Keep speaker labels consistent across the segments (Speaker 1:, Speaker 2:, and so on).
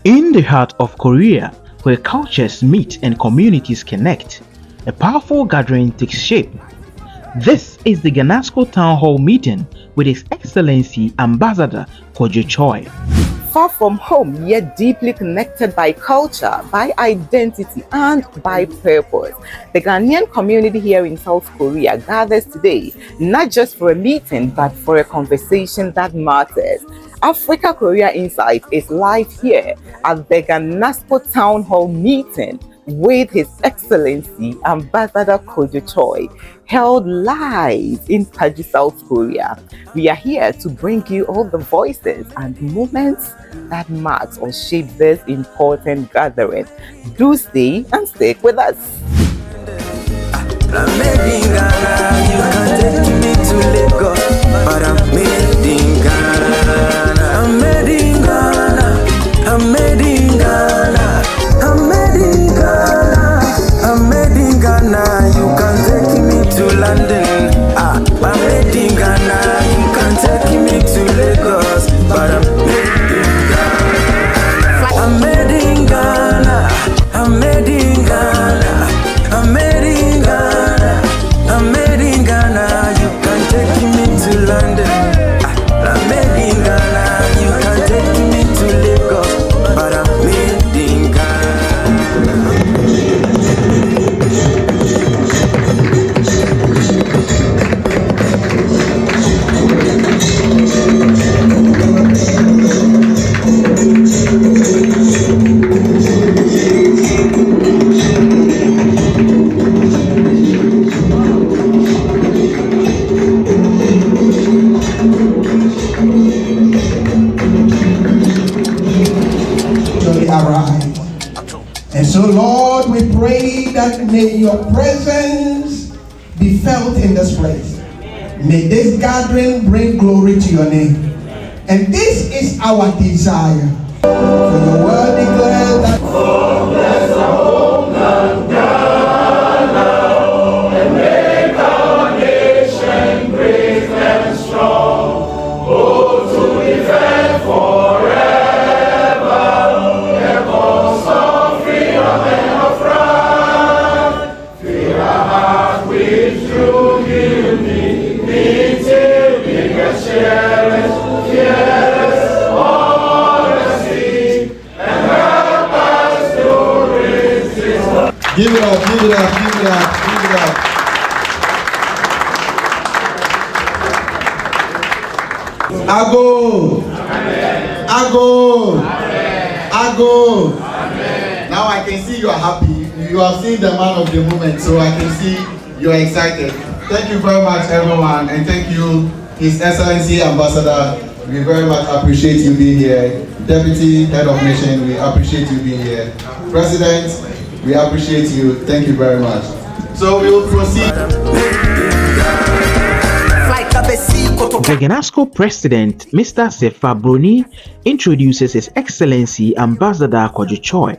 Speaker 1: In the heart of Korea, where cultures meet and communities connect, a powerful gathering takes shape. This is the GHANASKO Town Hall Meeting with His Excellency Ambassador Kojo Choi.
Speaker 2: Far from home, yet deeply connected by culture, by identity, and by purpose, the Ghanaian community here in South Korea gathers today, not just for a meeting, but for a conversation that matters. Africa Korea Insight is live here at the GHANASKO Town Hall Meeting with His Excellency Ambassador Kojo Choi, held live in Paju, South Korea. We are here to bring you all the voices and moments that marks or shape this important gathering. Do stay and stick with us.
Speaker 3: I'm made in Ghana, you can take me to Lagos, but I'm made in Ghana. I'm made in Ghana, I'm made in Ghana, I'm made in Ghana, I'm made in Ghana, you can take me to London. I'm made in Ghana, you can take me to Lagos, but I'm made in Ghana. I'm made in Ghana, I'm made in Ghana, I'm made in Ghana, I'm made in Ghana, you can take me to London. I'm made in Ghana, you can take me to Lagos, but I'm made in Ghana.
Speaker 4: And so, Lord, we pray that may your presence be felt in this place. May this gathering bring glory to your name. And this is our desire. For your word declares that bless the homeland Ghana, and make our nation great and strong. Oh, to defend forever the cause of freedom and of right. Fill our heart with true unity till we can share it, fearless honesty, and help us to resist. Give it up, give it up, give it up, give it up. Ago, Ago, Ago. Now I can see you are happy. You have seen the man of the moment, so I can see you are excited. Thank you very much, everyone, and thank you, His Excellency Ambassador. We very much appreciate you being here. Deputy Head of Mission, we appreciate you being here. President, we appreciate you. Thank you very much. So we will proceed.
Speaker 1: The GHANASKO President, Mr. Sefa Bruni, introduces His Excellency Ambassador Kojo Choi.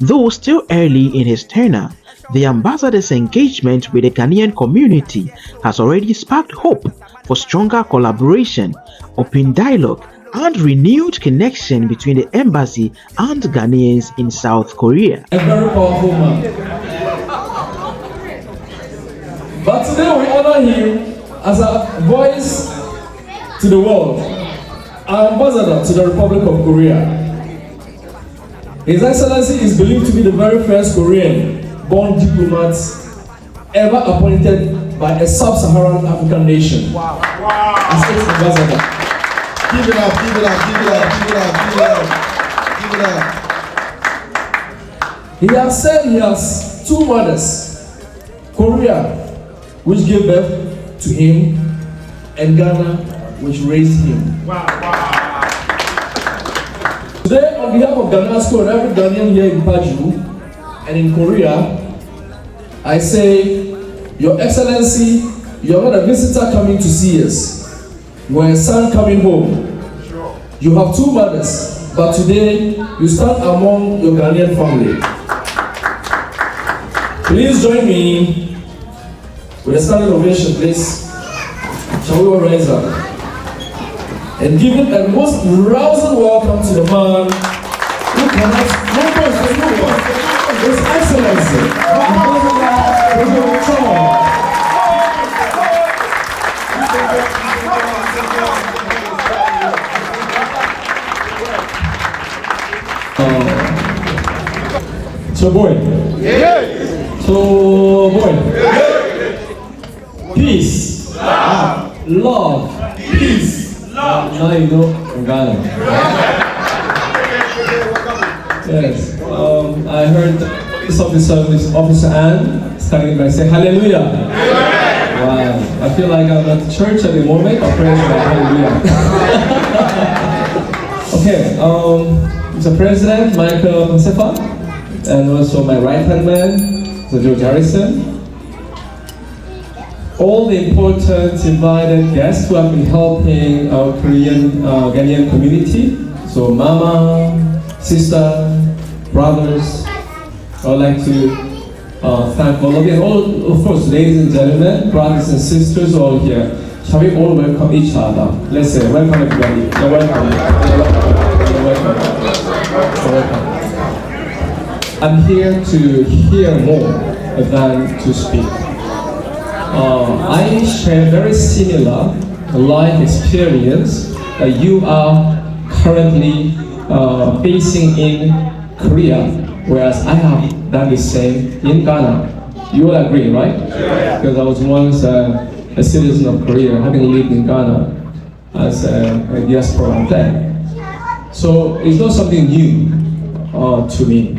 Speaker 1: Though still early in his tenure, the ambassador's engagement with the Ghanaian community has already sparked hope for stronger collaboration, open dialogue, and renewed connection between the embassy and Ghanaians in South Korea.
Speaker 5: A very powerful man. But today we honor him as a voice to the world, our ambassador to the Republic of Korea. His Excellency is believed to be the very first Korean-born diplomat ever appointed by a sub-Saharan African nation. Wow. As its ambassador.
Speaker 4: Give it up, give it up, give it up, give it up, give it up, give it up.
Speaker 5: He has said he has two mothers, Korea, which gave birth to him, and Ghana, which raised him. Wow. Today, on behalf of GHANASKO and every Ghanaian here in Paju and in Korea, I say, Your Excellency, you are not a visitor coming to see us. You are a son coming home. You have two mothers, but today you stand among your Ghanaian family. Please join me with a standing ovation, please. Shall we all rise up? And give it a most rousing welcome to the man who connects His Excellency, Ambassador Kojo Choi. So boy. So boy. Peace. Love. Peace. Now you know Ghana. Yes. I heard this officer Anne starting by saying hallelujah. Wow. I feel like I'm at church at the moment. I'm praying for hallelujah. Okay. Mr. President Michael Sefa, and also my right-hand man, Mr. George Harrison. All the important invited guests who have been helping our Korean Ghanaian community. So mama, sister, brothers, I would like to thank all of you. And all, of course, ladies and gentlemen, brothers and sisters, all here. Shall we all welcome each other? Let's say, welcome everybody. You're welcome. You're welcome. You're welcome. I'm here to hear more than to speak. I share very similar life experience that you are currently facing in Korea, whereas I have done the same in Ghana. You will agree, right? Yeah. Because I was once a citizen of Korea, having lived in Ghana as a diaspora there. So it's not something new to me.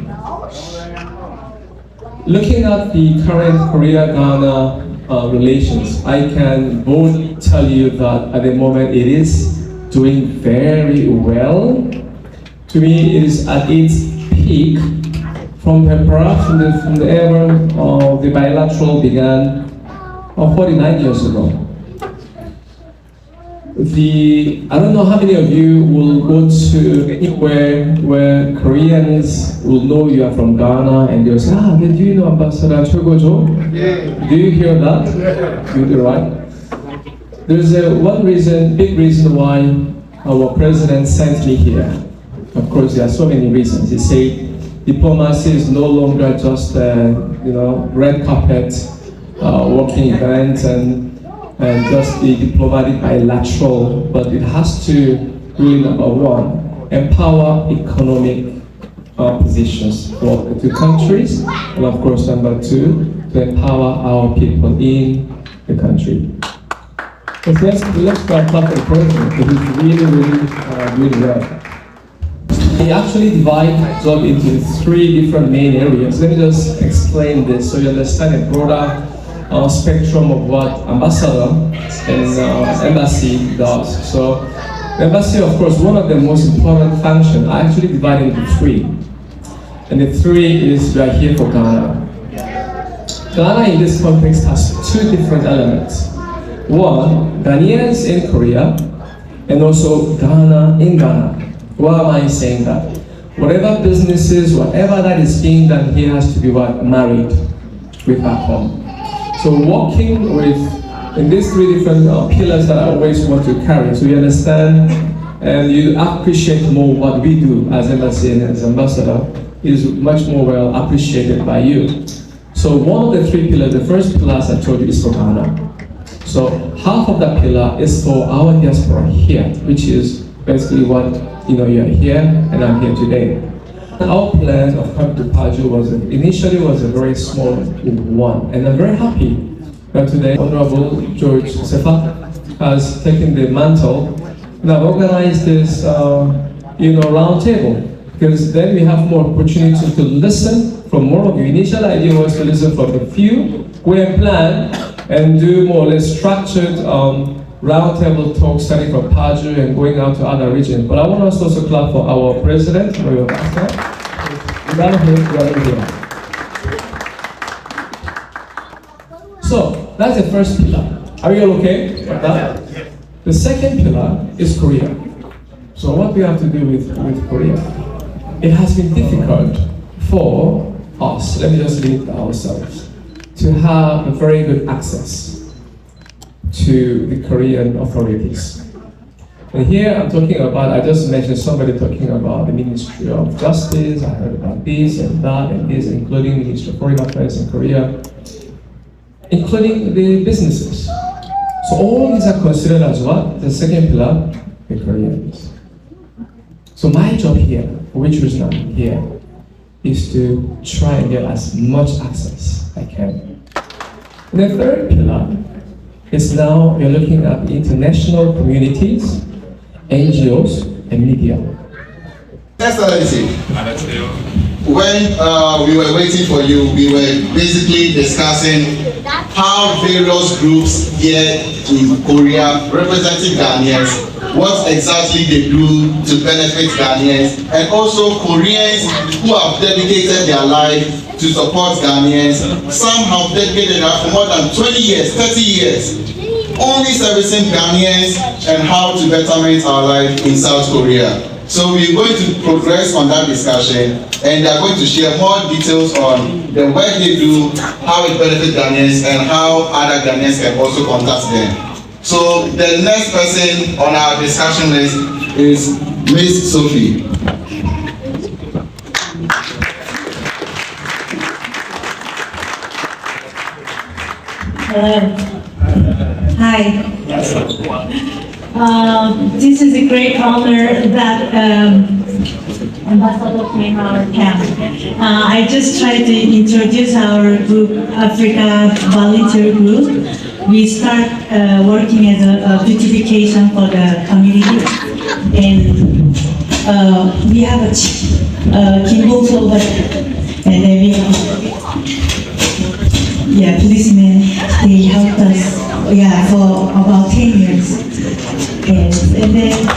Speaker 5: Looking at the current Korea-Ghana relations, I can boldly tell you that at the moment it is doing very well. To me, it is at its peak from perhaps from the era of the bilateral began 49 years ago. I don't know how many of you will go to anywhere where Koreans will know you are from Ghana and they'll say, do you know Ambassador Kojo? Yeah. Do you hear that? Yeah. You do, right? There's one reason, big reason why our president sent me here. Of course, there are so many reasons. He said diplomacy is no longer just red carpet, walking events and just the diplomatic bilateral, but it has to really, number one, empower economic positions for the two countries, and of course, number two, to empower our people in the country. So let's start with the president, because he's really well. He actually divided the job into 3 different main areas. Let me just explain this so you understand a broader spectrum of what ambassador and embassy does. So the embassy, of course, one of the most important functions, I actually divided into 3. And the 3 is we are here for Ghana. Ghana in this context has 2 different elements. One, Ghanaians in Korea, and also Ghana in Ghana. Why am I saying that? Whatever businesses, whatever that is being done here has to be married with back home. So working with, in these 3 different pillars that I always want to carry, so you understand and you appreciate more what we do as embassy and as ambassador is much more well appreciated by you. So one of the 3 pillars, the first pillar, as I told you, is for Ghana. So half of that pillar is for our diaspora here, which is basically what you're here and I'm here today. Our plan of coming to Paju was initially a very small one, and I'm very happy that today Honorable George Sefa has taken the mantle and I've organized this round table, because then we have more opportunity to listen from more of you. Initial idea was to listen from a few, go and plan and do more or less structured roundtable talks starting from Paju and going out to other regions. But I want us to also clap for our president, Mario Pastor. So that's the first pillar. Are you all okay with that? The second pillar is Korea. So what we have to do with Korea? It has been difficult for us, let me just limit ourselves, to have a very good access to the Korean authorities. And here I'm talking about, I just mentioned somebody talking about the Ministry of Justice. I heard about this and that and this, including Ministry of Foreign Affairs in Korea, including the businesses. So all these are considered as what? The second pillar, the Koreans. So my job here, for which reason I'm here, is to try and get as much access as I can. And the third pillar is now you're looking at international communities, NGOs, and media.
Speaker 4: Excellency, when we were waiting for you, we were basically discussing how various groups here in Korea representing Ghanaians, what exactly they do to benefit Ghanaians, and also Koreans who have dedicated their life to support Ghanaians. Some have dedicated that for more than 20 years, 30 years, only servicing Ghanaians and how to betterment our life in South Korea. So we're going to progress on that discussion, and they are going to share more details on the work they do, how it benefits Ghanaians, and how other Ghanaians can also contact them. So the next person on our discussion list is Miss Sophie.
Speaker 6: Hello. Hi. This is a great honor that Ambassador came our camp. I just tried to introduce our group, Africa Volunteer Group. We start working as a beautification for the community, and we have a Kimbo over there, and then we have policemen. They helped us for about 10 years, and then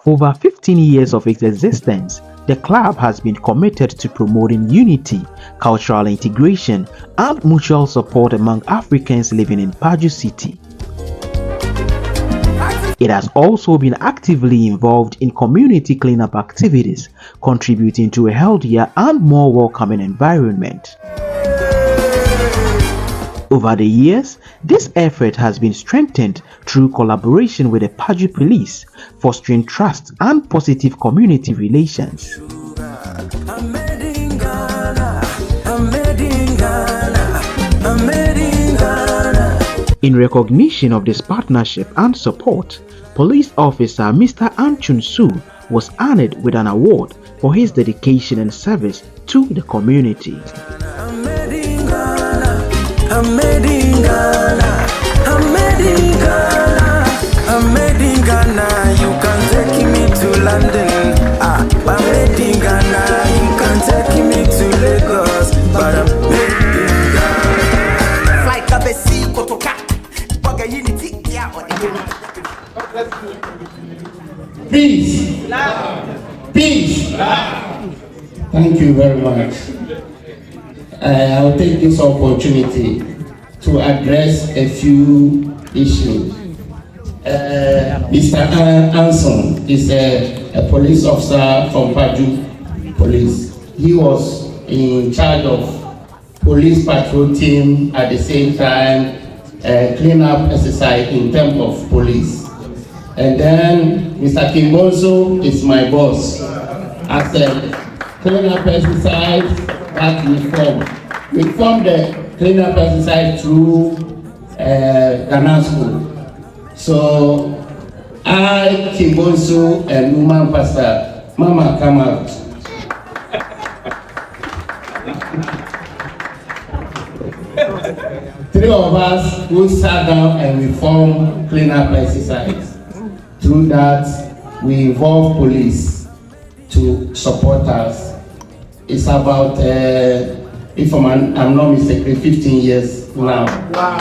Speaker 1: over 15 years of its existence, the club has been committed to promoting unity, cultural integration, and mutual support among Africans living in Paju City. It has also been actively involved in community cleanup activities, contributing to a healthier and more welcoming environment. Over the years, this effort has been strengthened through collaboration with the Paju Police, fostering trust and positive community relations. In recognition of this partnership and support, Police Officer Mr. Anchun Su was honored with an award for his dedication and service to the community.
Speaker 3: I'm made in Ghana, I'm made in Ghana, I'm made in Ghana, you can take me to London. I'm made in Ghana, you can take me to Lagos, but I'm made in Ghana. Like a besi kotoka, bugger unity,
Speaker 7: Peace. Peace. Thank you very much. I'll take this opportunity to address a few issues. Mr. Anson is a police officer from Paju Police. He was in charge of police patrol team at the same time, cleanup exercise in terms of police. And then Mr. Kimbonzo is my boss. As a cleanup exercise that we formed the cleanup exercise through GHANASKO. So I, Kimbonzo, and woman pastor, Mama come out. Three of us who sat down and we formed cleanup exercise. Through that, we involve police to support us. It's about, if I'm not mistaken, 15 years now. Wow.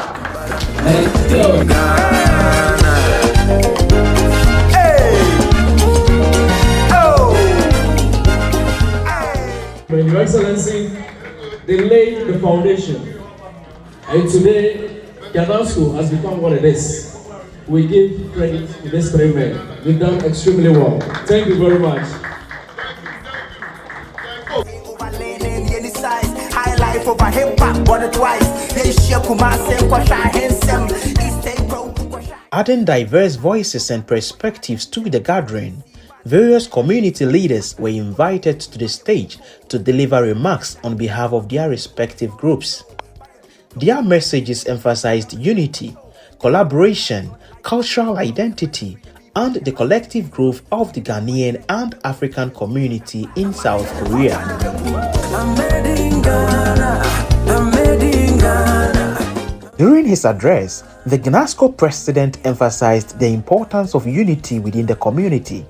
Speaker 5: Your Excellency, they laid the foundation, and today GHANASKO has become what it is. We give credit to these three men. We've done extremely well. Thank you very much.
Speaker 3: High life over hip hop, but twice.
Speaker 1: Adding diverse voices and perspectives to the gathering, various community leaders were invited to the stage to deliver remarks on behalf of their respective groups. Their messages emphasized unity, collaboration, cultural identity, and the collective growth of the Ghanaian and African community in South Korea. During his address, the GHANASKO president emphasized the importance of unity within the community.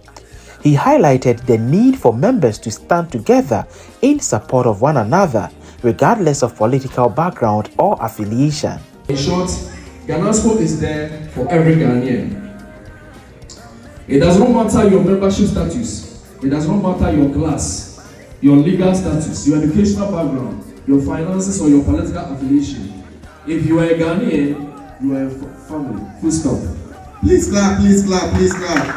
Speaker 1: He highlighted the need for members to stand together in support of one another, regardless of political background or affiliation.
Speaker 5: In short, GHANASKO is there for every Ghanaian. It does not matter your membership status, it does not matter your class, your legal status, your educational background, your finances, or your political affiliation. If you are a Ghanaian, you are a family. Full stop.
Speaker 4: Please clap, please clap, please clap.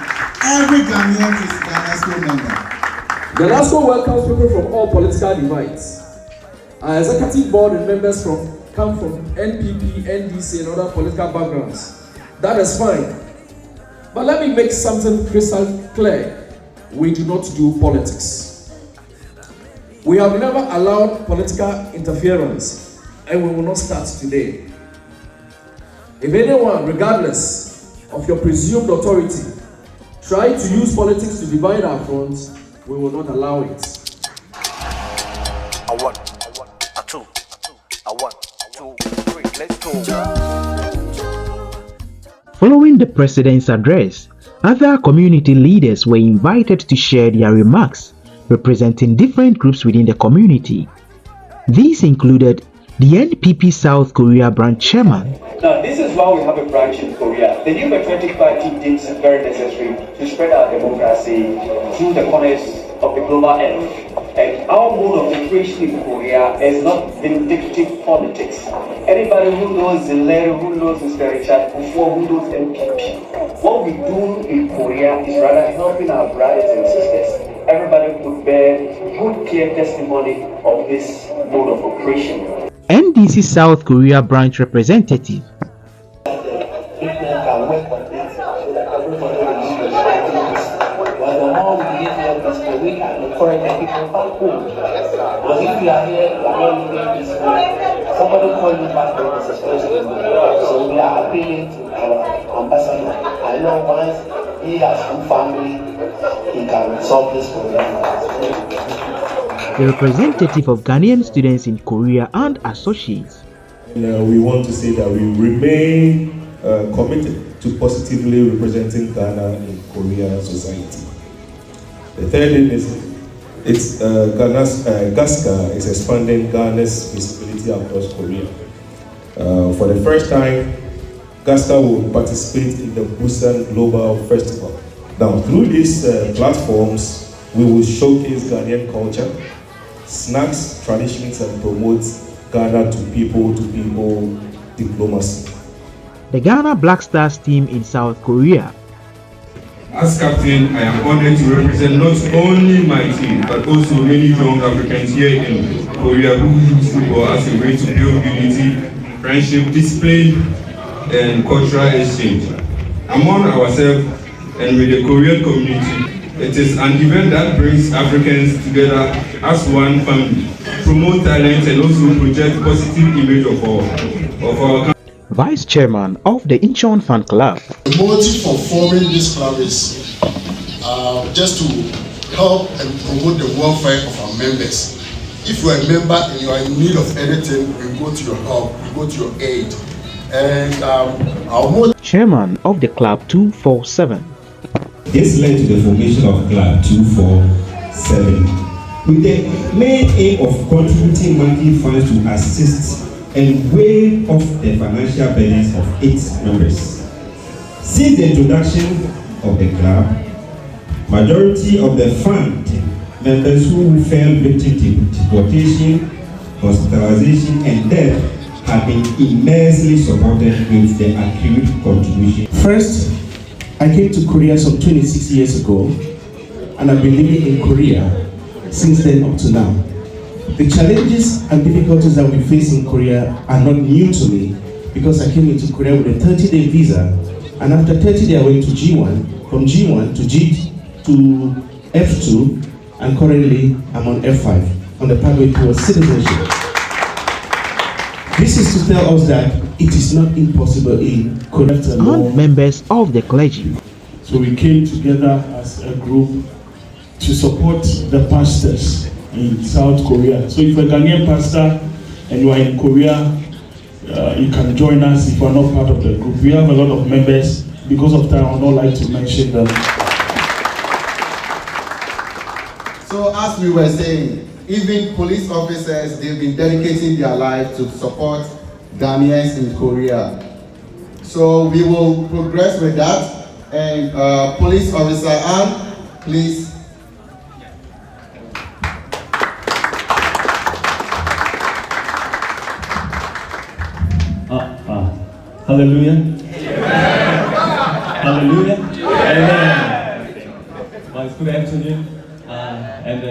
Speaker 4: Every Ghanaian is a GHANASKO member.
Speaker 5: GHANASKO welcomes people from all political divides. Our executive board and members come from NPP, NDC, and other political backgrounds. That is fine. But let me make something crystal clear. We do not do politics. We have never allowed political interference, and we will not start today. If anyone, regardless of your presumed authority, try to use politics to divide our front, we will not allow it.
Speaker 1: Following the president's address, other community leaders were invited to share their remarks, representing different groups within the community. These included the NPP South Korea branch chairman.
Speaker 8: Now, this is why we have a branch in Korea. The new Patriotic Party deems it very necessary to spread our democracy through the corners of the global earth. And our mode of operation in Korea is not vindictive politics. Anybody who knows the leader, who knows Mr. Richard Kufuor, who knows NPP, what we do in Korea is rather helping our brothers and sisters. Everybody could bear good, clear testimony of this mode of operation.
Speaker 1: NDC South Korea branch representative.
Speaker 9: Somebody call you back from the situation. So we are appealing to our ambassador. I know once he has some family, he can solve this problem.
Speaker 1: The representative of Ghanaian students in Korea and associates.
Speaker 10: We want to say that we remain committed to positively representing Ghana in Korean society. The third thing is GHANASKO is expanding Ghana's visibility across Korea. For the first time, GHANASKO will participate in the Busan Global Festival. Now, through these platforms, we will showcase Ghanaian culture, snacks, traditions, and promote Ghana to people diplomacy.
Speaker 1: The Ghana Black Stars team in South Korea.
Speaker 11: As captain, I am honored to represent not only my team, but also many young Africans here in Korea who use football as a way to build unity, friendship, discipline, and cultural exchange among ourselves and with the Korean community. It is an event that brings Africans together as one family, promote talent, and also project positive image of our country.
Speaker 1: Vice Chairman of the Incheon Fan Club.
Speaker 12: The motive for forming this club is just to help and promote the welfare of our members. If you are a member and you are in need of anything, we go to your help, we go to your aid. And our motive.
Speaker 1: Chairman of the Club 247.
Speaker 13: This led to the formation of Club 247 with the main aim of contributing monthly funds to assist and waive off the financial burdens of its members. Since the introduction of the club, majority of the fund members who fell victim to deportation, hospitalization, and death have been immensely supported with the accrued contribution.
Speaker 14: First, I came to Korea some 26 years ago, and I've been living in Korea since then up to now. The challenges and difficulties that we face in Korea are not new to me because I came into Korea with a 30-day visa, and after 30 days I went to G1, from G1 to F2, and currently I'm on F5, on the pathway towards citizenship. This is to tell us that it is not impossible in Korea.
Speaker 1: And members of the clergy.
Speaker 14: So we came together as a group to support the pastors in South Korea. So if you're a Ghanaian pastor and you are in Korea, you can join us if you are not part of the group. We have a lot of members. Because of time, I would not like to mention them.
Speaker 4: So as we were saying, even police officers, they've been dedicating their life to support Ghanaians in Korea. So we will progress with that. And police officer Anne, please.
Speaker 15: Hallelujah. Hallelujah. Amen. Well, it's good afternoon. And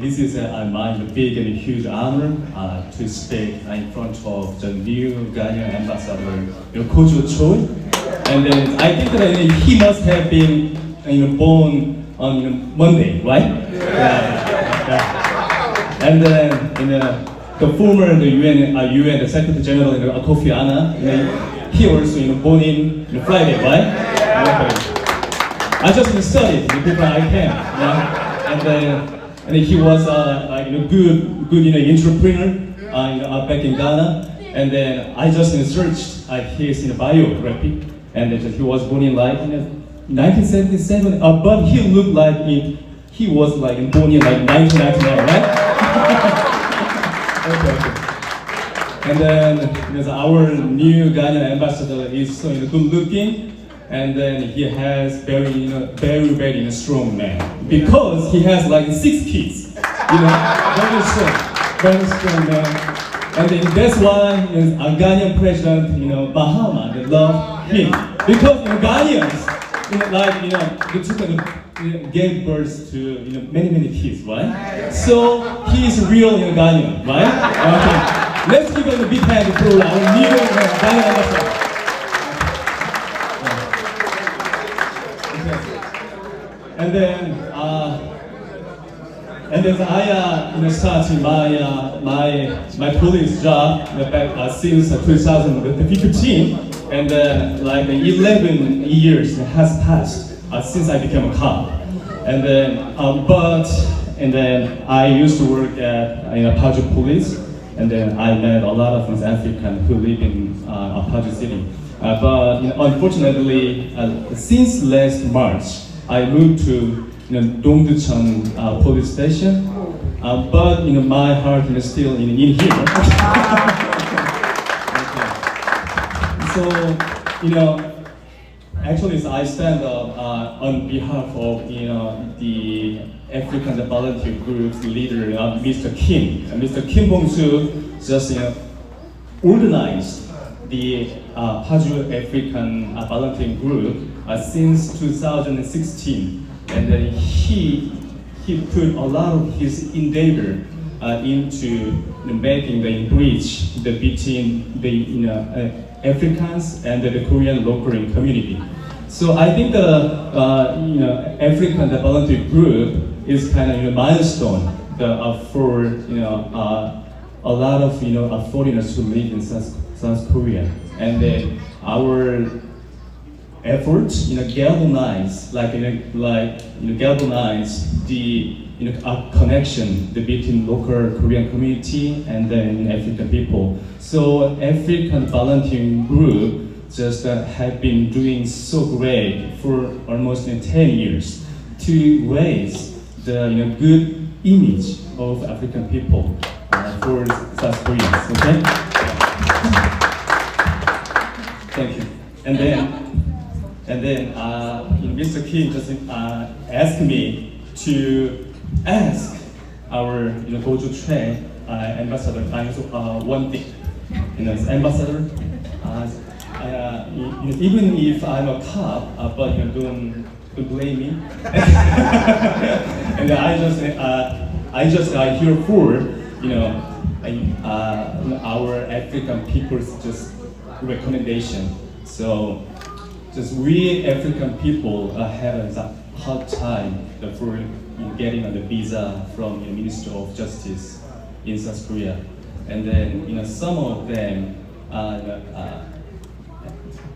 Speaker 15: this is my big and huge honor to speak in front of the new Ghanaian Ambassador Kojo Choi. And I think that he must have been born on Monday, right? Yeah. And then the former UN Secretary General Kofi Annan, he also born in Friday, right? Okay. I just studied the people I can, and he was good entrepreneur back in Ghana, and then I just searched his biography, and he was born in 1977, but he looked like he was born in 1999, right? Okay. And then our new Ghanaian ambassador is so good looking, and then he has very strong man, because he has 6 kids, very strong man. And then that's why a Ghanaian president, Bahama, they love him, because Ghanaians, they gave birth to many kids, right? So he is real Ghanaian, right? Okay. Let's give him a big hand for our new Ghanaian ambassador. And then I started my police job back since 2015, and 11 years has passed since I became a cop. And then I used to work in Apache Police, and then I met a lot of Africans who live in Apache City. But unfortunately, since last March, I moved to Dongducheon police station, but my heart is still in here. Okay. So actually, I stand up on behalf of the African volunteer group's leader, Mr. Kim. Mr. Kim Bong-soo just organized the Paju African volunteer group since 2016, and then he put a lot of his endeavor into making the bridge between the Africans and the Korean local community. So I think the African volunteer group is kind of a milestone for a lot of foreigners who live in South Korea, and then our efforts galvanize galvanize the connection between local Korean community and then African people. So African volunteering group just have been doing so great for almost 10 years to raise the good image of African people for South Koreans. Okay. Thank you. And then Mr. Kim just asked me to ask our Kojo Choi ambassador one thing. As ambassador, even if I'm a cop, but don't blame me. And I just here for our African people's just recommendation. So just we African people have a hard time for getting the visa from the Ministry of Justice in South Korea. And then some of them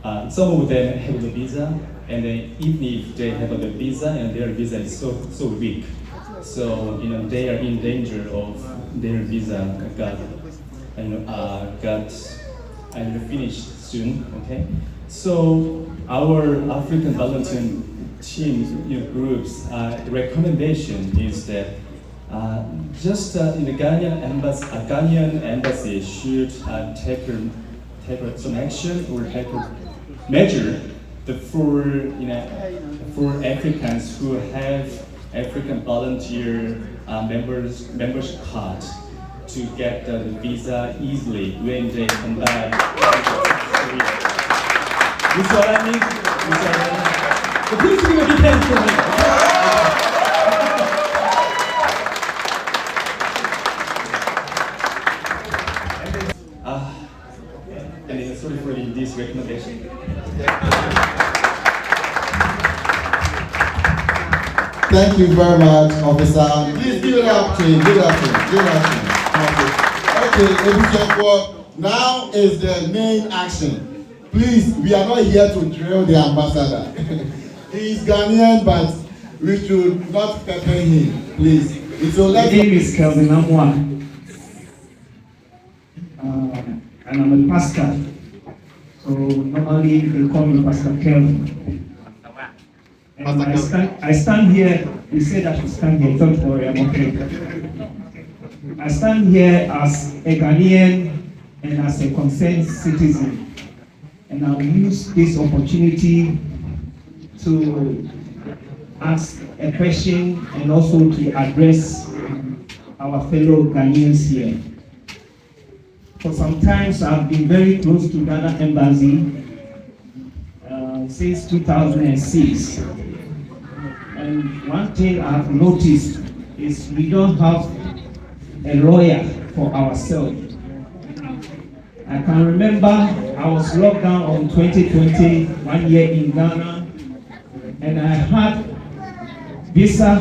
Speaker 15: have the visa, and then even if they have the visa and their visa is so weak, so they are in danger of their visa got finished soon. Okay, so our African volunteer team groups recommendation is that just in the Ghanaian embassy should take some action or take a measure for Africans who have African volunteer membership card to get the visa easily when they come back. You see what I mean? So please give a big hand for me. And sorry for this recommendation.
Speaker 4: Thank you very much, officer. Please give it up to him. Give it up to him. Give it up to him. Okay, now is the main action. Please, we are not here to drill the ambassador. He is Ghanaian, but we should not pepper him, please.
Speaker 16: My name is Kelvin Amwa, and I'm a pastor. So normally they call me Pastor Kelvin. And I stand here, you say that you stand here, don't worry, I'm okay. I stand here as a Ghanaian and as a concerned citizen. And I'll use this opportunity to ask a question and also to address our fellow Ghanaians here. For some time, I've been very close to Ghana Embassy since 2006. And one thing I've noticed is we don't have a lawyer for ourselves. I can remember I was locked down on 2020, 1 year in Ghana, and I had visa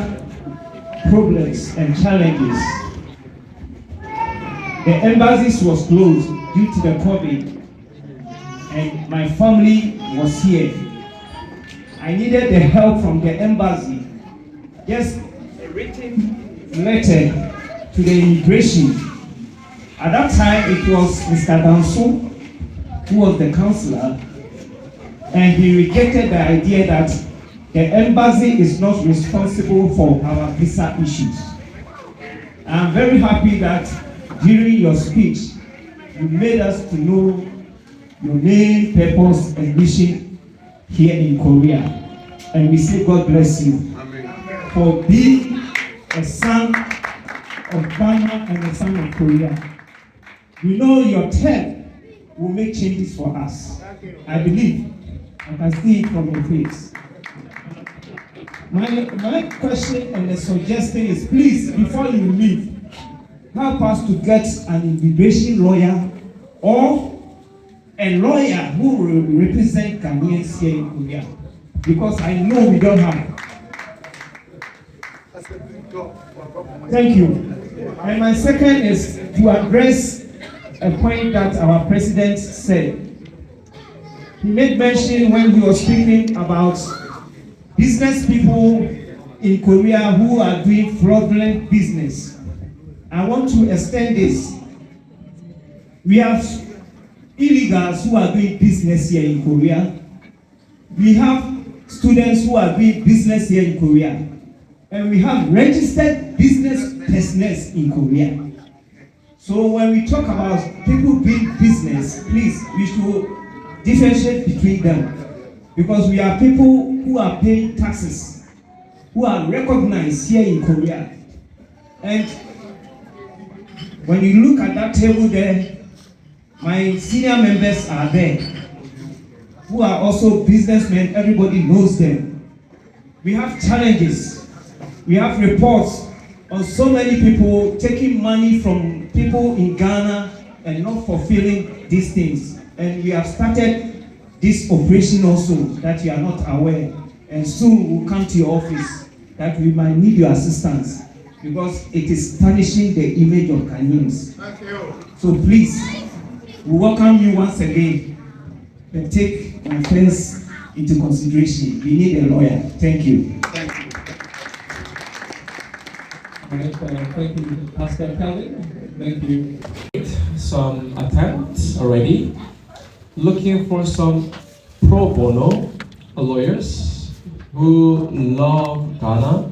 Speaker 16: problems and challenges. The embassies was closed due to the COVID, and my family was here. I needed the help from the embassy, just a written letter to the immigration. At that time, it was Mr. Danso, who was the counselor, and he rejected the idea that the embassy is not responsible for our visa issues. I'm very happy that during your speech, you made us to know your main purpose and mission here in Korea. And we say God bless you for being a son of Ghana and a son of Korea. We know your term will make changes for us. I believe. I can see it from your face. My question and the suggestion is, please, before you leave, help us to get an immigration lawyer or a lawyer who will represent Ghanaians here in Korea. Because I know we don't have. Thank you. And my second is to address a point that our president said. He made mention when he was speaking about business people in Korea who are doing fraudulent business. I want to extend this. We have illegals who are doing business here in Korea. We have students who are doing business here in Korea. And we have registered business personnel in Korea. So when we talk about people doing business, please, we should differentiate between them. Because we are people who are paying taxes, who are recognized here in Korea. And when you look at that table there, my senior members are there, who are also businessmen. Everybody knows them. We have challenges. We have reports on so many people taking money from people in Ghana and not fulfilling these things. And we have started this operation also that you are not aware. And soon we'll come to your office that we might need your assistance because it is tarnishing the image of Ghanaians. So please, we welcome you once again and take my friends into consideration. We need a lawyer. Thank you.
Speaker 5: Thank you, Pastor Calvin. Thank you. Some attempts already, looking for some pro bono lawyers who love Ghana,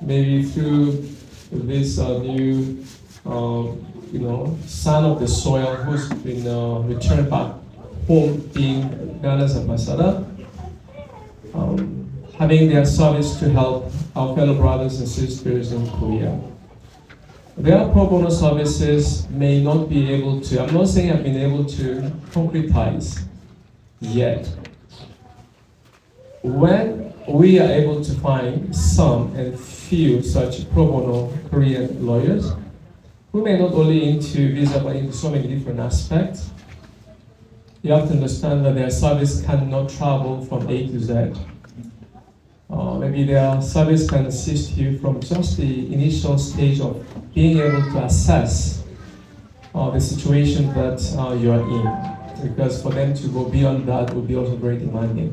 Speaker 5: maybe through this new, son of the soil who's been returned back home, being Ghana's ambassador, having their service to help our fellow brothers and sisters in Korea. Their pro bono services may not be able to, I'm not saying I've been able to concretize yet. When we are able to find some and few such pro bono Korean lawyers, who may not only into visa but into so many different aspects, you have to understand that their service cannot travel from A to Z. Maybe their service can assist you from just the initial stage of being able to assess the situation that you are in, because for them to go beyond that would be also very demanding.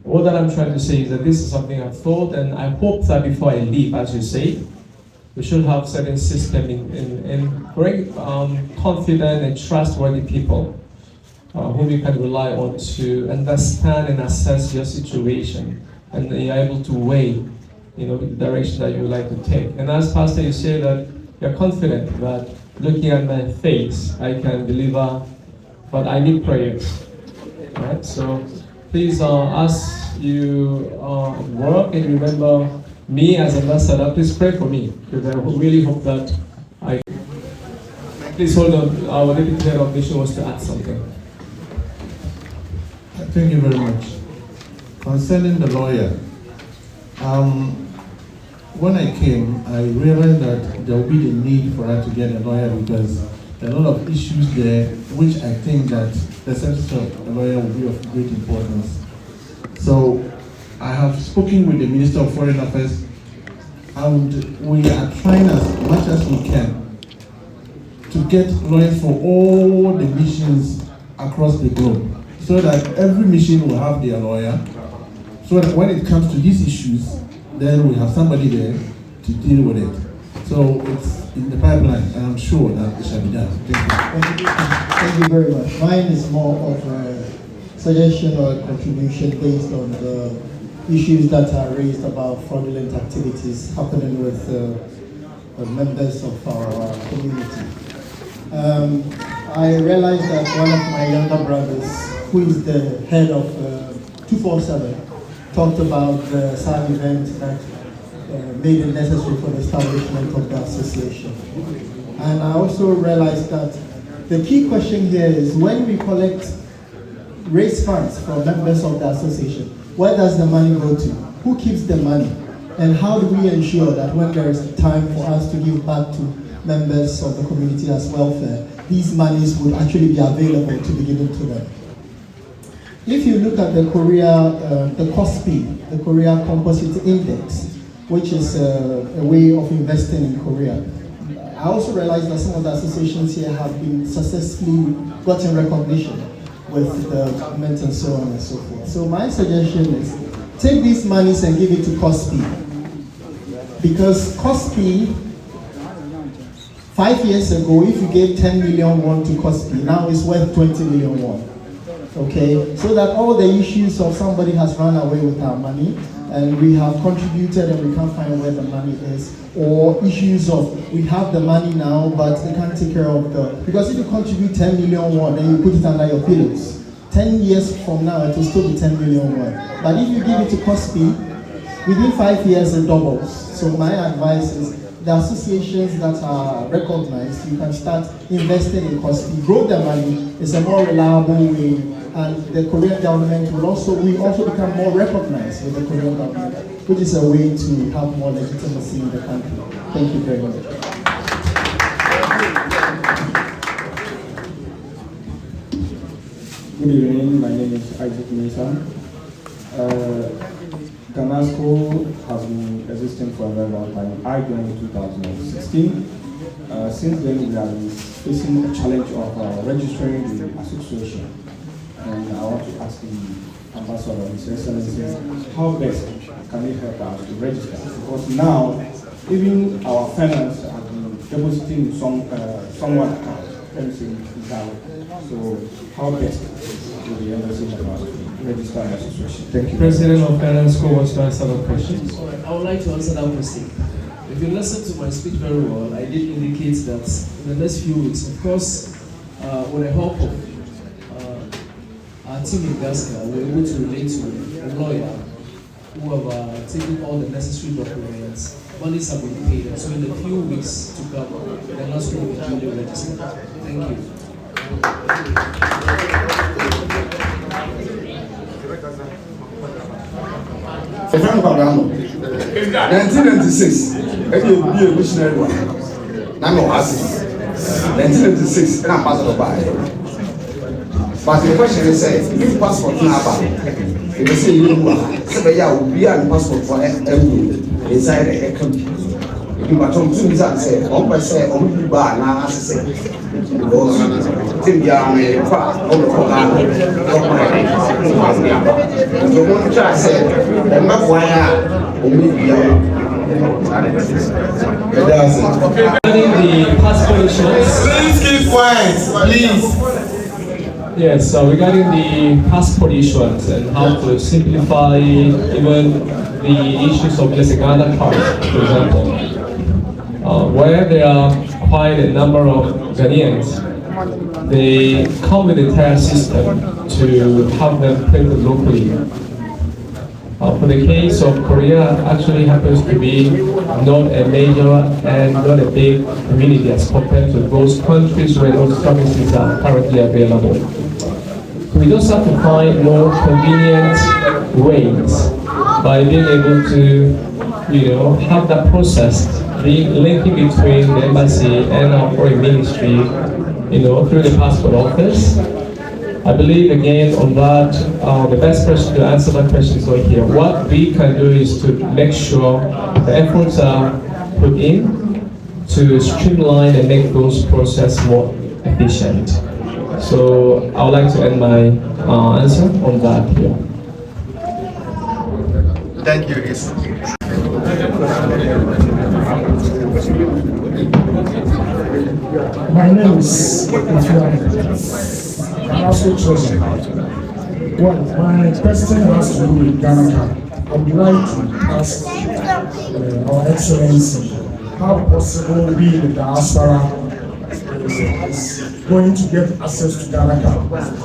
Speaker 5: All that I'm trying to say is that this is something I've thought, and I hope that before I leave, as you say, we should have certain system in very confident and trustworthy people whom you can rely on to understand and assess your situation, and you're able to weigh, the direction that you would like to take. And as Pastor, you say that you're confident that looking at my face, I can deliver, but I need prayers. Right? So please, as you work and remember me as ambassador, please pray for me, because I really hope that I. Please hold on. Our deputy head of mission wants to add something.
Speaker 14: Thank you very much. Concerning the lawyer, when I came, I realized that there will be the need for her to get a lawyer because there are a lot of issues there, which I think that the service of a lawyer will be of great importance. So I have spoken with the Minister of Foreign Affairs, and we are trying as much as we can to get lawyers for all the missions across the globe, so that every mission will have their lawyer, so that when it comes to these issues, then we have somebody there to deal with it. So it's in the pipeline, and I'm sure that it shall be done. Thank you.
Speaker 17: Thank you very much. Mine is more of a suggestion or a contribution based on the issues that are raised about fraudulent activities happening with members of our community. I realized that one of my younger brothers, who is the head of 247, talked about the sad event that made it necessary for the establishment of the association. And I also realized that the key question here is when we raise funds from members of the association, where does the money go to? Who keeps the money? And how do we ensure that when there is time for us to give back to members of the community as welfare, these monies would actually be available to be given to them? If you look at the COSPI, the Korea Composite Index, which is a way of investing in Korea, I also realized that some of the associations here have been successfully gotten recognition with the government and so on and so forth. So my suggestion is take these monies and give it to COSPI, because COSPI, 5 years ago, if you gave 10 million won to COSPI, now it's worth 20 million won. Okay, so that all the issues of somebody has run away with our money and we have contributed and we can't find where the money is, or issues of we have the money now but they can't take care of because if you contribute 10 million won then you put it under your pillows, 10 years from now it will still be 10 million won. But if you give it to COSPI, within 5 years it doubles. So my advice is the associations that are recognized, you can start investing in COSPI, grow the money. It's a more reliable way and the Korean government will also become more recognized with the Korean government, which is a way to have more legitimacy in the country. Thank you very much.
Speaker 18: Good evening, my name is Isaac Mason. GHANASKO has been existing for a very long time. I joined in 2016. Since then, we have been facing a challenge of registering the association. And I want to ask the Ambassador, His Excellency, how best can he help us to register? Because now, even our finance have been depositing someone account. So, how best will the embassy help us to register an association? Thank you.
Speaker 5: President of GHANASKO wants to answer that question.
Speaker 19: I would like to answer that question. If you listen to my speech very well, I did indicate that in the next few weeks, of course, with the help of our team in Gaska, we're able to relate to a lawyer who have taken all the necessary documents. Monies have been paid, and so in a few weeks to come, the last will be duly registered. Thank you.
Speaker 12: 1996, a missionary one. I'm Oasis. 1996, and Ambassador by. But the question is, if passport now, if you say you are, will be a passport for every inside the country. You are talking to me and say, one by say, only bar now, as I say. Because Tim Yam, far, all the and the one child said, and not why
Speaker 5: the passport issues.
Speaker 4: Please keep quiet, please.
Speaker 5: Yes, so regarding the passport issuance and how to simplify even the issues of just a Ghana card, for example, where there are quite a number of Ghanaians, they come with the entire system to have them printed locally. For the case of Korea, actually happens to be not a major and not a big community as compared to those countries where those services are currently available. So we just have to find more convenient ways by being able to, have that process, linking between the embassy and our foreign ministry, through the passport office. I believe again on that, the best person to answer that question is right here. What we can do is to make sure the efforts are put in to streamline and make those processes more efficient. So I would like to end my answer on that here.
Speaker 12: Thank you.
Speaker 16: My name is GHANASKO Town. Well, my question has to do with Ghana. I would like to ask Our Excellency how possible we in the diaspora is going to get access to Ghana.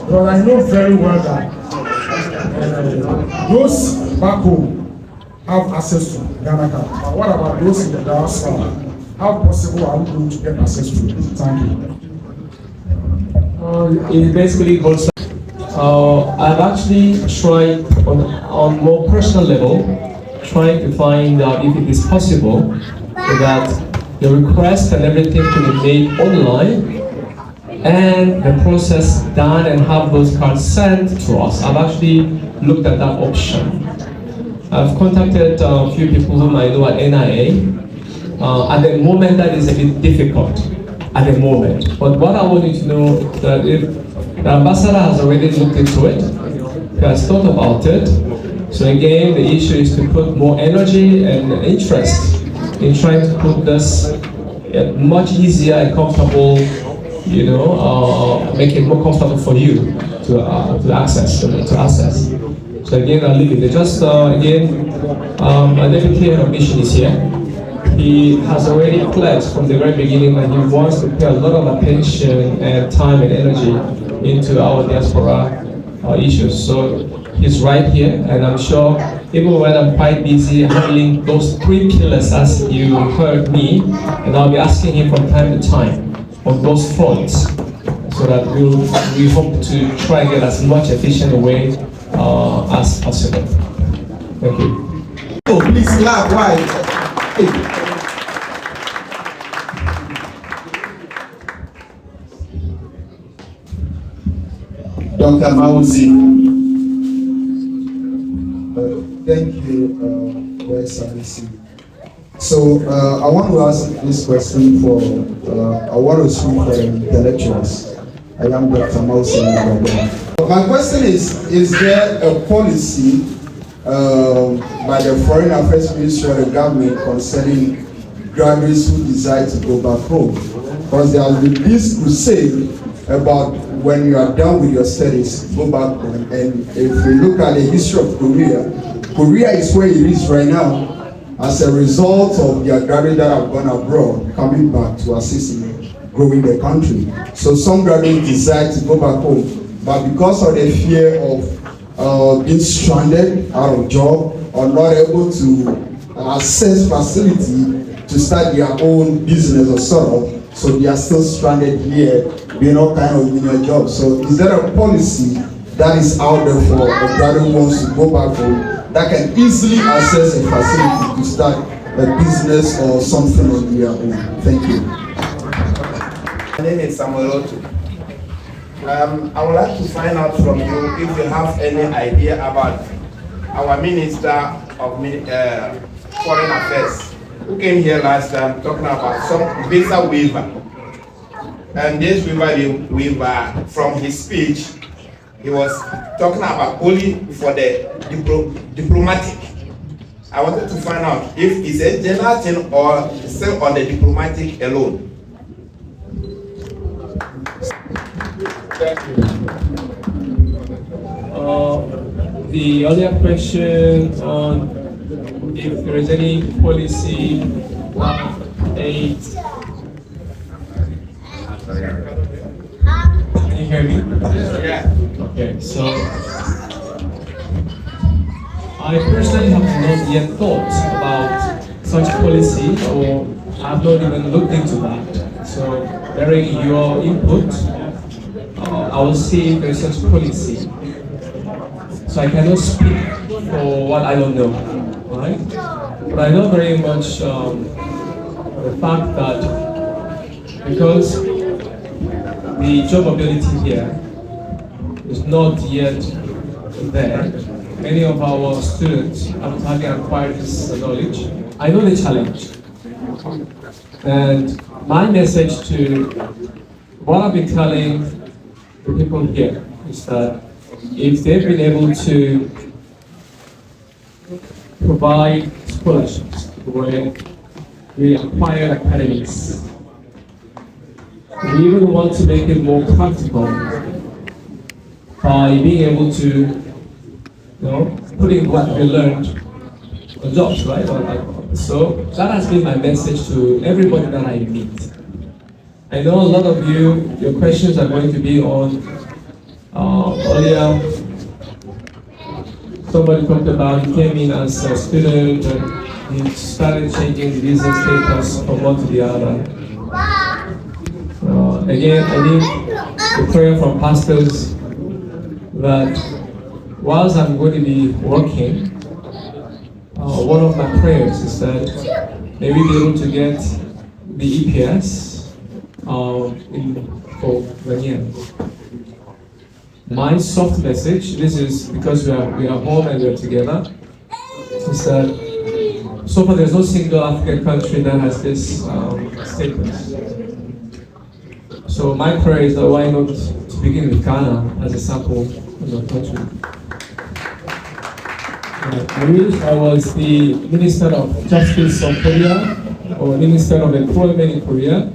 Speaker 16: Well, I know very well that those back home have access to Ghana. But what about those in the diaspora? How possible are we going to get access to it? Thank you.
Speaker 5: It basically goes. I've actually tried on more personal level, trying to find out if it is possible that the request and everything can be made online and the process done and have those cards sent to us. I've actually looked at that option. I've contacted a few people whom I know at NIA. At the moment, that is a bit difficult. At the moment, but what I want you to know is that if the ambassador has already looked into it, he has thought about it. So again, the issue is to put more energy and interest in trying to put this much easier and comfortable, make it more comfortable for you to access. So again, I'll leave it. Just again, my deputy head of mission is here. He has already pledged from the very beginning that he wants to pay a lot of attention and time and energy into our diaspora issues. So he's right here, and I'm sure even when I'm quite busy handling those three pillars as you heard me, and I'll be asking him from time to time on those fronts. So
Speaker 15: so that we hope to try and get as much efficient way as possible. Thank you.
Speaker 4: Oh, please clap. Why? Hey.
Speaker 12: Dr. Mauzi. Thank you, Your Excellency. So I want to ask this question for, I want to speak for the intellectuals. I am Dr. Mauzi. My question is there a policy by the Foreign Affairs Ministry of the government concerning graduates who decide to go back home? Because there has been this crusade about when you are done with your studies, go back home. And if we look at the history of Korea is where it is right now as a result of the graduates that have gone abroad coming back to assist in growing the country. So some graduates decide to go back home, but because of the fear of being stranded out of job or not able to access facility to start their own business or sort of, so they are still stranded here, doing all kind of junior jobs. So is there a policy that is out there for a graduate who wants to go back home that can easily access a facility to start a business or something on their own? Thank you.
Speaker 20: My name is Samuel Otu. I would like to find out from you if you have any idea about our Minister of Foreign Affairs who came here last time talking about some visa waiver. And this waiver, from his speech, he was talking about only for the diplomatic. I wanted to find out if it's a general thing or still on the diplomatic alone.
Speaker 15: Thank you. The earlier question on if there is any policy aid. Can you hear me? Yeah. Okay, so I personally have not yet thought about such policy, or I have not even looked into that. So, bearing your input, I will see if there is such policy. So I cannot speak for what I don't know, right? But I know very much the fact that because the job ability here is not yet there, many of our students, after having acquired this knowledge, I know the challenge. And my message to what I've been telling the people here is that if they've been able to provide scholarships where we acquire academics, we even want to make it more practical by being able to, put in what we learned on jobs, right? So that has been my message to everybody that I meet. I know a lot of you, your questions are going to be on earlier. Somebody talked about he came in as a student and he started changing the visa status from one to the other. Again, I need a prayer from pastors that whilst I'm going to be working, one of my prayers is that may we be able to get the EPS for Ghanaians. My soft message, this is because we are home and we are together, is that so far there's no single African country that has this status. So my prayer is that why not to begin with Ghana as a sample of the country. I was the Minister of Justice of Korea, or Minister of Employment in Korea.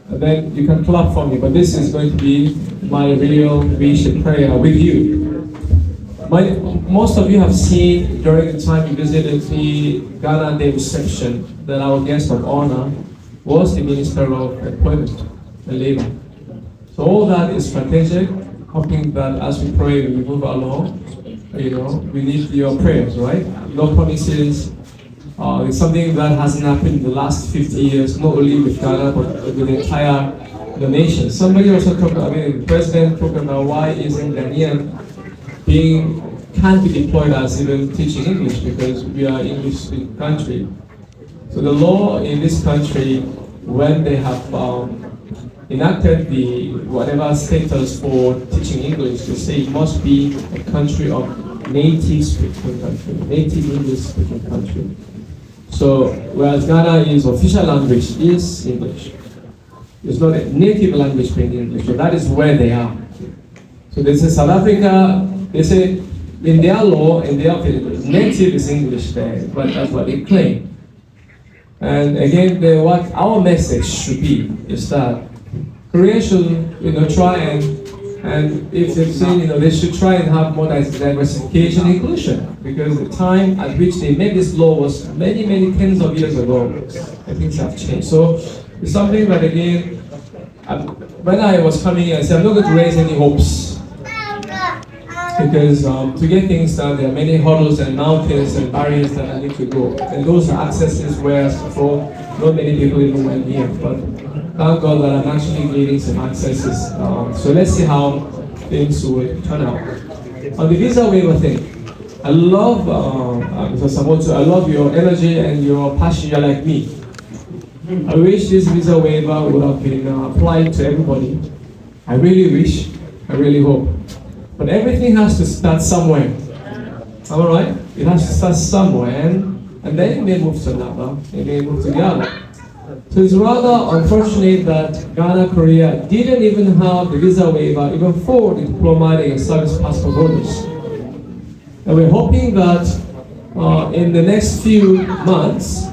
Speaker 15: And then you can clap for me, but this is going to be my real wish and prayer with you. Most of you have seen during the time you visited the Ghana Day reception that our guest of honor was the Minister of Employment and Labor. So all that is strategic, hoping that as we pray, we move along. We need your prayers, right? No promises. It's something that hasn't happened in the last 50 years, not only with Ghana, but with the entire the nation. Somebody also talked about, the president talked about why isn't Ghanaian can't be deployed as even teaching English, because we are English-speaking country. So the law in this country, when they have enacted the whatever status for teaching English, they say it must be a country of native speaking country, native English speaking country. So whereas Ghana is official language is English. It's not a native language being English, so that is where they are. So they say South Africa, they say in their law, in their native is English there, but that's what they claim. And again, what our message should be is that Korea should, try and if they've seen, they should try and have more diversification and inclusion, because the time at which they made this law was many, many tens of years ago, and things have changed. So it's something that again, when I was coming here, I said I'm not going to raise any hopes, because to get things done, there are many hurdles and mountains and barriers that I need to go, and those are accesses where before not many people even went here. But thank God that I'm actually gaining some accesses. So let's see how things will turn out. On the visa waiver thing, I love, Mr. Samoto, I love your energy and your passion. You're like me. I wish this visa waiver would have been applied to everybody. I really wish, I really hope. But everything has to start somewhere. Am I right? It has to start somewhere, and then it may move to another, it may move to the other. So it's rather unfortunate that Ghana, Korea didn't even have the visa waiver even for the diplomatic and service passport holders. And we're hoping that in the next few months,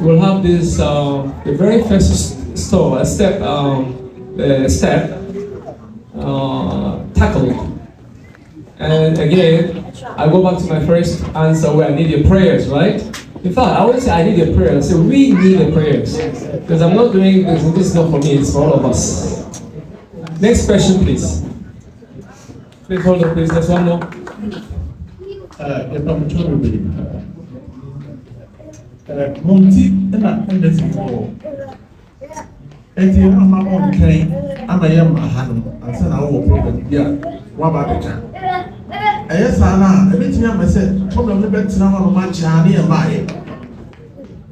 Speaker 15: we'll have this, the very first step tackled. And again, I go back to my first answer where I need your prayers, right? In fact, I wouldn't say I need your prayers, I say we need your prayers. Because I'm not doing this, this is not for me, it's for all of us. Next question, please. Please hold on, please, there's one more.
Speaker 14: Monty, and I ended before. And you are my own train, and I am a hand, and send our problem. Yeah, what about the time? Yes, Anna, everything I said, problem the best now on my journey and buy it.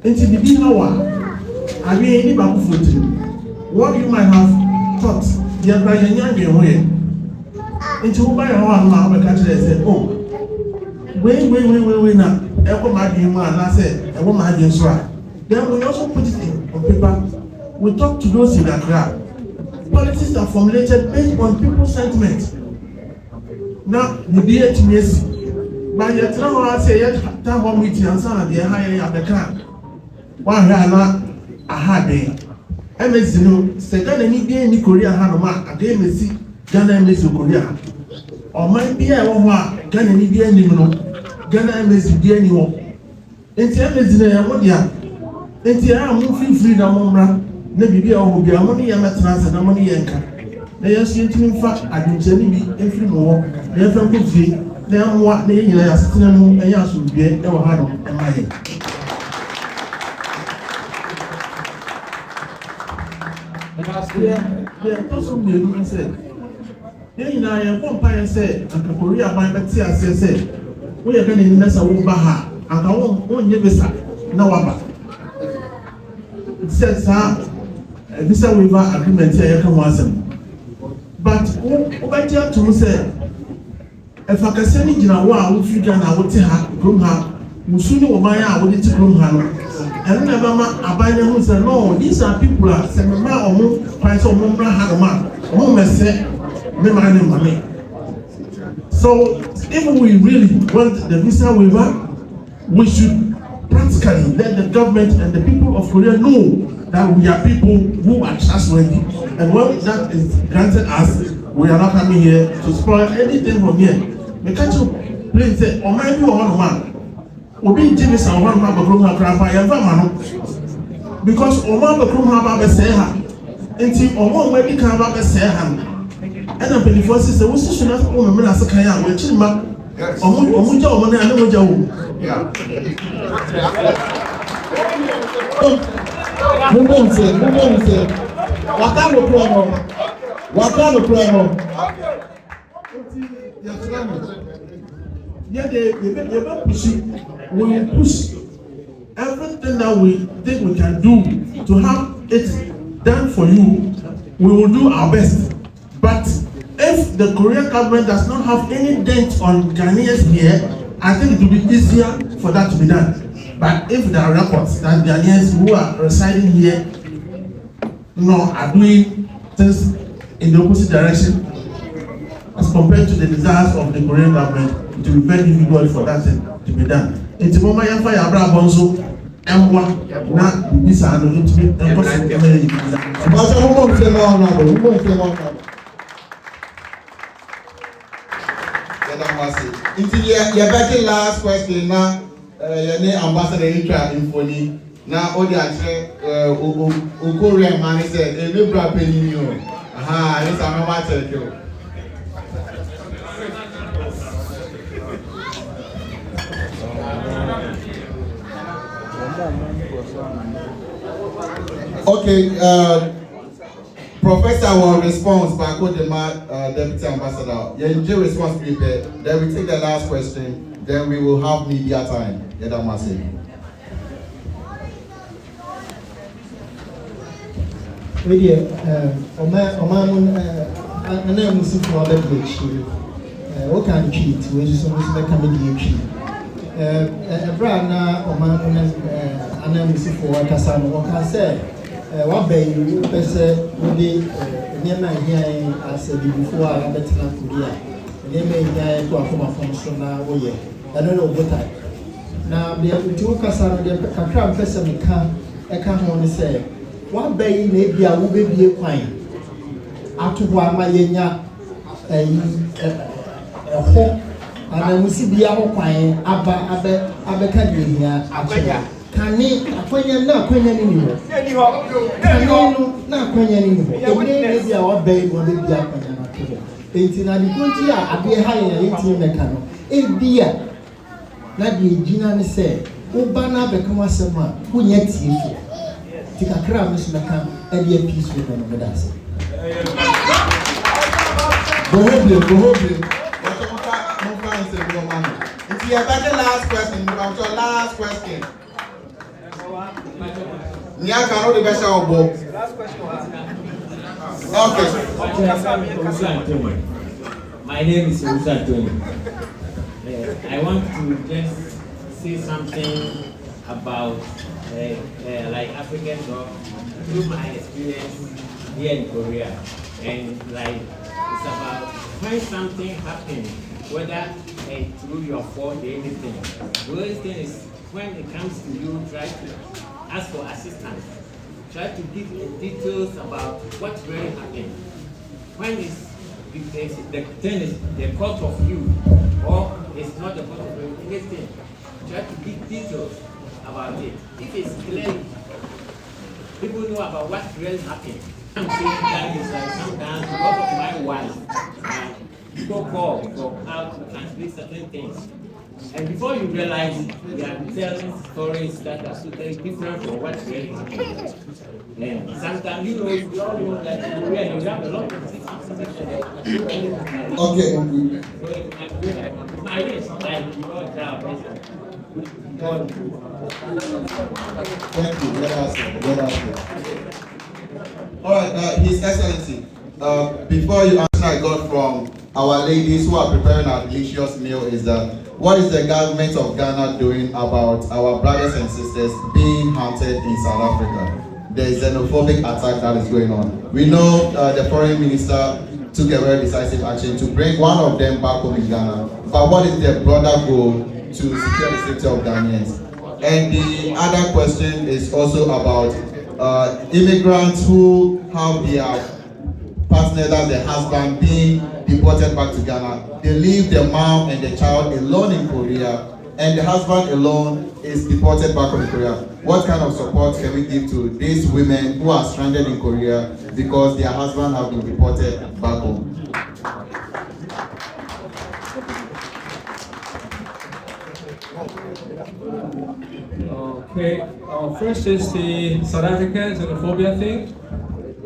Speaker 14: Into the big hour, I mean, any back foot. What you might have thought, the other young way. Into who buy a one now, I catch it and say, oh, wait, now. Echo my dream, and I said, I want my dream. Then we also put it on paper. We talk to those in the crowd. Policies are formulated based on people's sentiments. Now, the DHMS, by the time I say, town hall meeting and some the higher at the crowd. One here, a hard day. MS, second, any day in Korea, Hanoma, a day, Messi, Ghana, Messi, Korea. Or might be a one, Ghana, any day, Ghana, Messi, dear any one. And tell me, what ya? And tell I'm moving free the moment. Maybe I will be a money and a money yanka. They are seeing to in fact, I do generally every more. They are from good feet. They are what they are sitting and yes, will be a hard on my head. They are possibly even said. Then I am vampire said, and Korea by Batia said, we are going to mess a Baha, and I won't never say, no. It says, this is waiver agreement here, you can once. But what I to say, if I can send it in a while, we figure out what to have, groom her, Musuni or Maya, what it's groom her. And never abide who say, no, these are people that send me or move, price or move, had a man, woman say, money. So, if we really want the visa waiver, we should practically let the government and the people of Korea know that we are people who are trustworthy. And when that is granted us, we are not coming here to spoil anything from here. We can't you please say, or maybe one man, or be James and one man, because Oman Bakrum have a say her, until Oman maybe can have a say her. And I'm pretty forces, the West should not own a man as a Kaya, which is my Omuja or Mana and Omuja. Yeah. Who wants it? Yeah, they push. We will push everything that we think we can do to have it done for you. We will do our best. But if the Korean government does not have any dent on Ghanaians here, I think it will be easier for that to be done. But if there are records that Ghanaians who are residing here are doing things in the opposite direction as compared to the desires of the Korean government, it will be very difficult for that to be done. It's a moment you fire Abraham Bonzo and one not this and it will be impossible.
Speaker 4: Your last question now, your Ambassador Infoni. Now, all the Korean man said, "A new brand penny you." Aha, this I'm about to tell you. Okay, Professor will respond by the Deputy Ambassador. Yeah, response prepared. Then we take the last question. Then we will have media time. Yeah, that must say.
Speaker 17: What can you treat? We just want to make a mediation. Brand now, and then we see for what I say. What bay you say, really, near my hearing, I said before I bet in Korea. They may hear to a form of function now, oh, yeah. I don't know what time. Now, the two Cassandra, the Kakram person, I can't only say, what bay may be a woman be a quine. After one, my yenya, a hawk. And then we see the other quine, Abba Caddy here, can it acquaint not queen anymore? Can you not queen anymore? Maybe our babe will be up and not to them. 18 and the I'll be higher 18 mechano. A dear, not the Gina said, Ubana become a summer, who yet see you. Take a crowd, Mr. McCann, and be a peace with them with us.
Speaker 4: Go home. It's your last question. Your last question. Last question. Okay.
Speaker 21: My name is Usa Tony. I want to just say something about like African law through my experience here in Korea, and like it's about when something happens, whether through your fault or anything. The only thing is when it comes to you, try to ask for assistance. Try to give details about what really happened. When the thing is the fault of you, or it's not the fault of anything, try to give details about it. If it's clear, people know about what really happened. I'm saying that is like sometimes because of my wife, people call for how to translate certain things. And before you realize, we are telling stories that are totally different from what really happened. And sometimes you all know that you have a lot of things.
Speaker 4: Okay.
Speaker 21: My name like your job.
Speaker 4: Thank you. Let us. All right, His Excellency. Before you answer, I got from our ladies who are preparing our delicious meal is that what is the government of Ghana doing about our brothers and sisters being hunted in South Africa? There is a xenophobic attack that is going on. We know the foreign minister took a very decisive action to bring one of them back home in Ghana. But what is the broader goal to secure the safety of Ghanaians? And the other question is also about immigrants who have their partner, that's the husband, being deported back to Ghana. They leave the mom and the child alone in Korea, and the husband alone is deported back to Korea. What kind of support can we give to these women who are stranded in Korea because their husband have been deported back home?
Speaker 5: Okay, first is the South African xenophobia thing.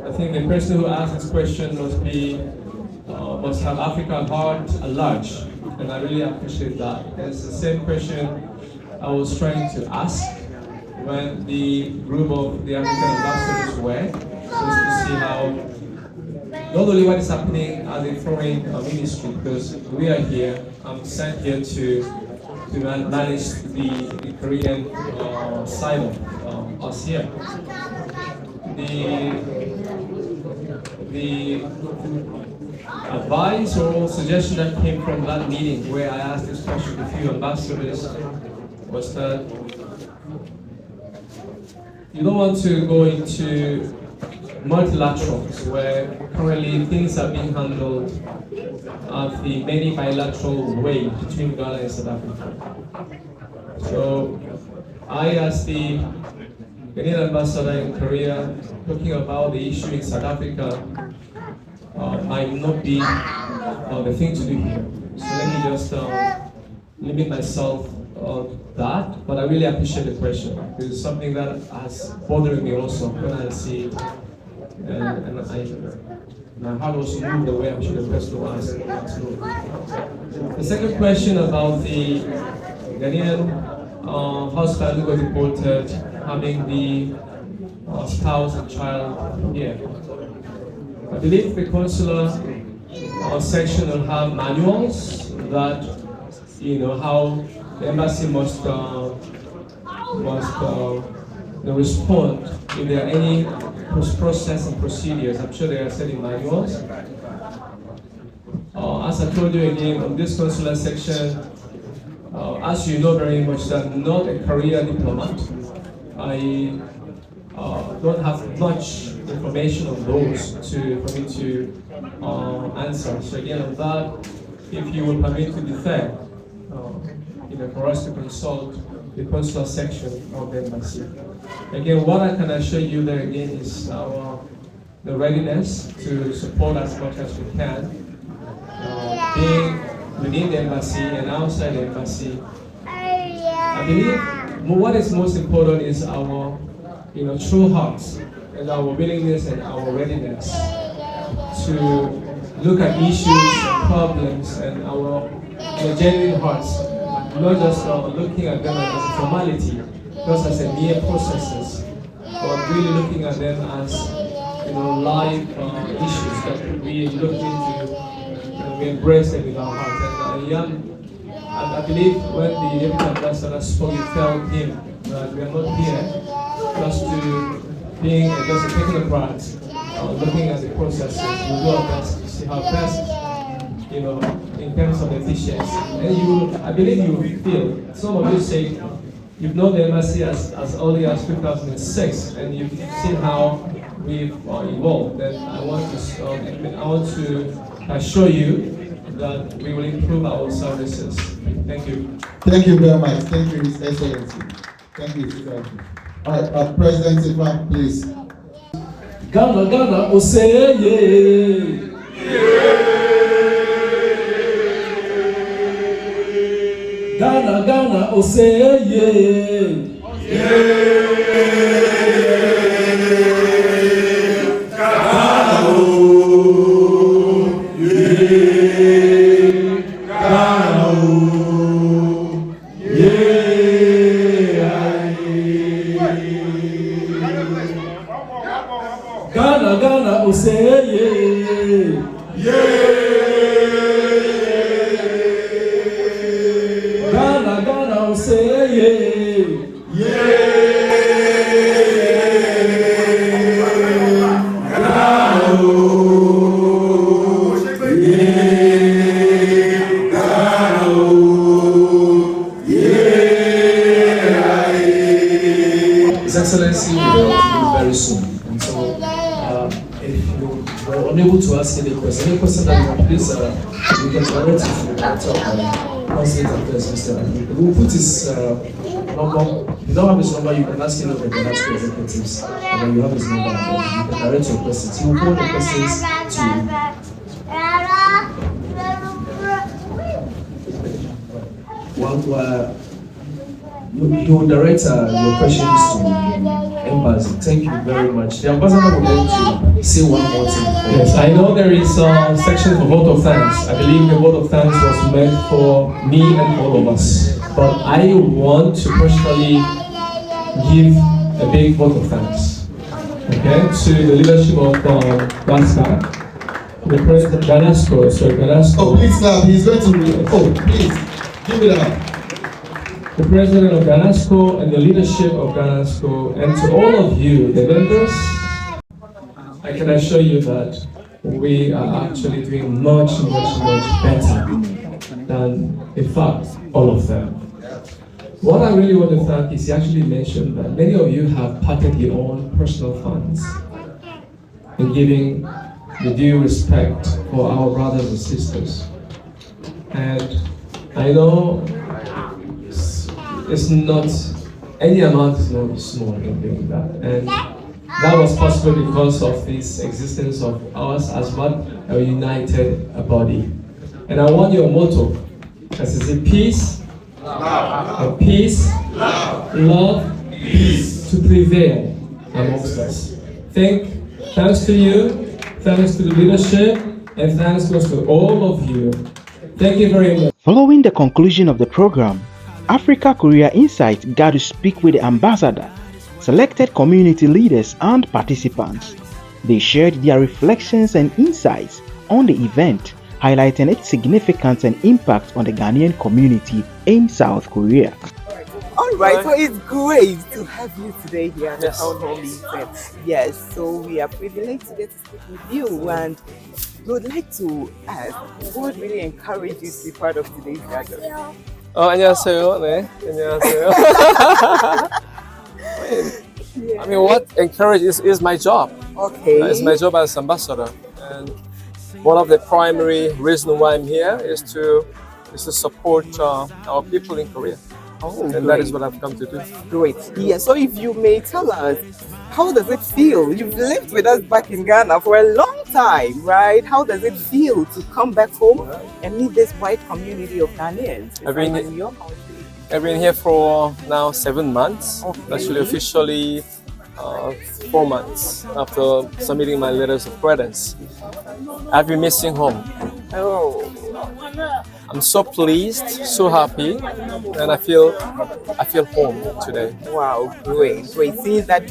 Speaker 5: I think the person who asked this question must have Africa at heart at large, and I really appreciate that. It's the same question I was trying to ask when the group of the African ambassadors were, just to see how, not only what is happening as a foreign ministry, because we are here, I'm sent here to manage the Korean side of us here. The advice or suggestion that came from that meeting where I asked this question to a few ambassadors was that you don't want to go into multilaterals where currently things are being handled at the many bilateral way between Ghana and South Africa. So I, as the Ghanaian ambassador in Korea, talking about the issue in South Africa might not be the thing to do here. So let me just limit myself on that, but I really appreciate the question because it's something that has bothered me also when I see it, and my heart also moved the way I'm sure the person will ask. The second question about the Ghanaian husband who got deported having the spouse and child here. I believe the consular section will have manuals that, how the embassy must respond if there are any process and procedures. I'm sure there are certain manuals. As I told you again, on this consular section, as you know very much that I'm not a career diplomat. I don't have much information on those for me to answer. So again, on that, if you will permit to defer, for us to consult the consular section of the embassy. Again, what I can assure you there again is the readiness to support as much as we can, being within the embassy and outside the embassy. I believe what is most important is our true hearts and our willingness and our readiness to look at issues and problems and our genuine hearts, not just looking at them as a formality, just as a mere processes, but really looking at them as live issues that we look into, we embrace them with our hearts. And I believe when the Deputy Ambassador spoke, you felt him that we are not here just to being just a technocrat, looking at the processes. We do our best to see how best, in terms of efficiency. And I believe you will feel, some of you say, you've known the embassy as early as 2006, and you've seen how we've evolved. Then I want to assure you that we will improve our services. Thank you.
Speaker 4: Thank you very much. Thank you, His Excellency. Thank you. All right, President Sifa, please.
Speaker 19: Ghana, Oseye. Ghana, Oseye. Ghana, Oseye. Ghana, Oseye.
Speaker 2: His Excellency will be very soon. And so, if you were unable to ask any question that you have, please, you can direct it to the Director of Consulate Affairs, Mr. Adi. We'll put his number. If you don't have his number, you can ask any of the GHANASKO executives, and then you have his number, and then you can direct your questions. He will forward the questions to you. He will direct your questions to embassy. Thank you very much. The ambassador would like to say one more thing.
Speaker 5: Yes, I know there is a section for vote of thanks. I believe the vote of thanks was meant for me and all of us. But I want to personally give a big vote of thanks, okay, to the leadership of GHANASKO, the president GHANASKO.
Speaker 4: Oh, please clap. He's going to. Oh, please give it up.
Speaker 5: The president of GHANASKO and the leadership of GHANASKO, and to all of you, the members, I can assure you that we are actually doing much better than, in fact, all of them. What I really want to thank is he actually mentioned that many of you have parted your own personal funds in giving the due respect for our brothers and sisters. And I know it's not, any amount is not small in doing that. And that was possible because of this existence of us as one united body. And I want your motto, as is it peace, love, peace, love, peace to prevail amongst us. Thanks to you, thanks to the leadership, and thanks goes to all of you. Thank you very much.
Speaker 1: Following the conclusion of the program, Africa Korea Insight got to speak with the ambassador, selected community leaders and participants. They shared their reflections and insights on the event, highlighting its significance and impact on the Ghanaian community in South Korea.
Speaker 6: All right, so it's great to have you today here at the Town Hall Meeting. Yes, so we are privileged to get to speak with you, and we would like to ask, what really encouraged you to be part of today's gathering?
Speaker 22: 안녕하세요. 네, 안녕하세요. I mean, what encourages is my job.
Speaker 6: Okay.
Speaker 22: It's my job as ambassador, and one of the primary reasons why I'm here is to support our people in Korea.
Speaker 6: Oh,
Speaker 22: and
Speaker 6: great.
Speaker 22: That is what I've come to do.
Speaker 6: Great. Yeah, so if you may tell us, how does it feel? You've lived with us back in Ghana for a long time, right? How does it feel to come back home and meet this wide community of Ghanaians?
Speaker 22: I've been here for now 7 months.
Speaker 6: Okay.
Speaker 22: Actually, officially 4 months after submitting my letters of credence. I've been missing home.
Speaker 6: Oh.
Speaker 22: I'm so pleased, so happy, and I feel home today.
Speaker 6: Wow, great. Seeing that,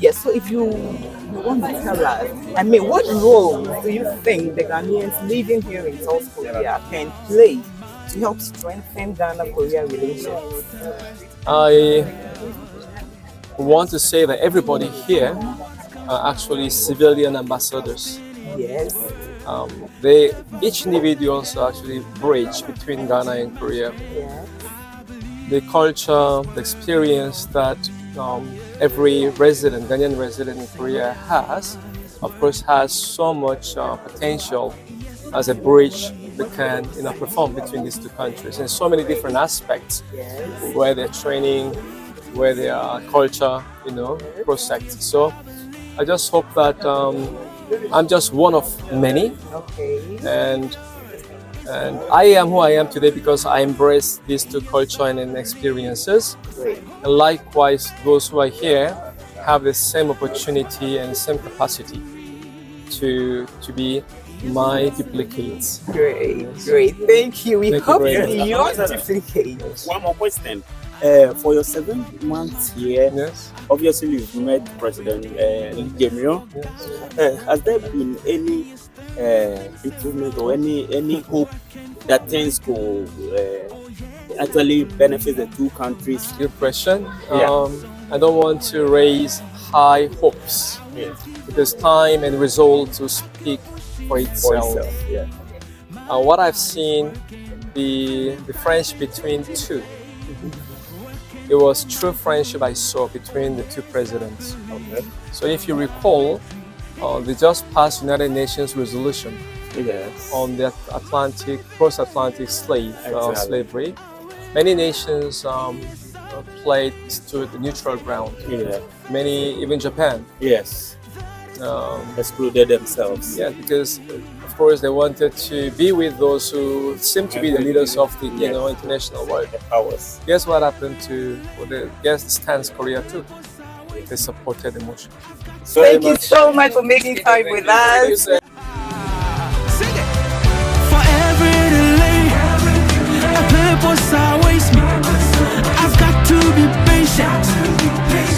Speaker 6: yes. So if you want to tell us, I mean, what role do you think the Ghanaians living here in South Korea can play to help strengthen Ghana-Korea relations?
Speaker 22: I want to say that everybody here are actually civilian ambassadors.
Speaker 6: Yes.
Speaker 22: Each individuals are actually bridge between Ghana and Korea.
Speaker 6: Yes.
Speaker 22: The culture, the experience that every Ghanaian resident in Korea has, of course, has so much potential as a bridge that can perform between these two countries in so many different aspects, where they're training, where their culture, prosects. So I just hope that I'm just one of many, and I am who I am today because I embrace these two cultures and experiences. And likewise, those who are here have the same opportunity and same capacity to be my duplicates.
Speaker 6: Great. Thank you. We hope to be your duplicates.
Speaker 23: One more question. For your 7 months here, obviously you've met President Gemio. Has there been any improvement or any hope that things could actually benefit the two countries?
Speaker 22: Good question. I don't want to raise high hopes because time and results will speak for itself. What I've seen, the friendship between two. It was true friendship I saw between the two presidents. So if you recall, they just passed United Nations resolution on the cross-Atlantic slavery. Many nations played to the neutral ground. Many, even Japan.
Speaker 23: Excluded themselves.
Speaker 22: Yeah, because of course they wanted to be with those who seem to be the leaders of the international world.
Speaker 23: Powers.
Speaker 22: Guess what happened to the stance Korea took? they supported the motion.
Speaker 6: Thank you so much for making time with us.
Speaker 3: For every delay, a purpose awaits me. I've got to be patient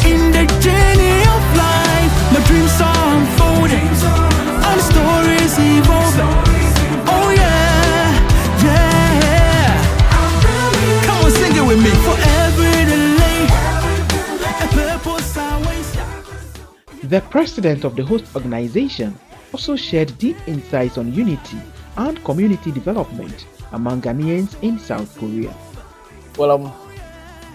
Speaker 3: in the journey of life. My dreams are unfolding and stories evolving. Oh yeah, yeah. Come on, sing it with me. For every delay, a purpose awaits me.
Speaker 1: The president of the host organization also shared deep insights on unity and community development among Ghanaians in South Korea.
Speaker 7: Well, I'm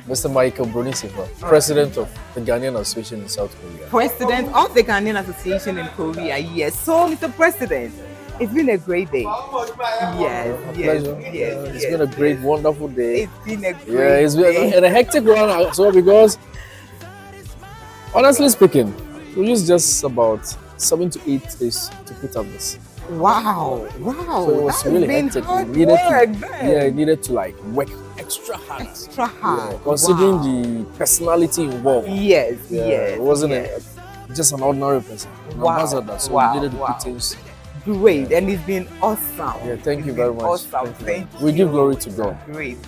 Speaker 7: Mr. Michael Brunisifa, president of the Ghanaian Association in South Korea.
Speaker 6: President of the Ghanaian Association in Korea, yes. So, Mr. President, it's been a great day. Yes, yes, yes.
Speaker 7: It's been a great, wonderful day.
Speaker 6: It's been a great day.
Speaker 7: It's been a hectic one as well because, honestly speaking, we used just about 7 to 8 days to put up this.
Speaker 6: Wow, wow.
Speaker 7: So it was really hectic. We needed to like work extra hard.
Speaker 6: Extra hard.
Speaker 7: Yeah, considering the personality involved.
Speaker 6: Yes,
Speaker 7: It wasn't just an ordinary person. An ambassador, so we needed to put things.
Speaker 6: Great, and it's been awesome.
Speaker 7: Yeah, thank you very much.
Speaker 6: Awesome, thank you.
Speaker 7: We give glory to God.
Speaker 6: Great.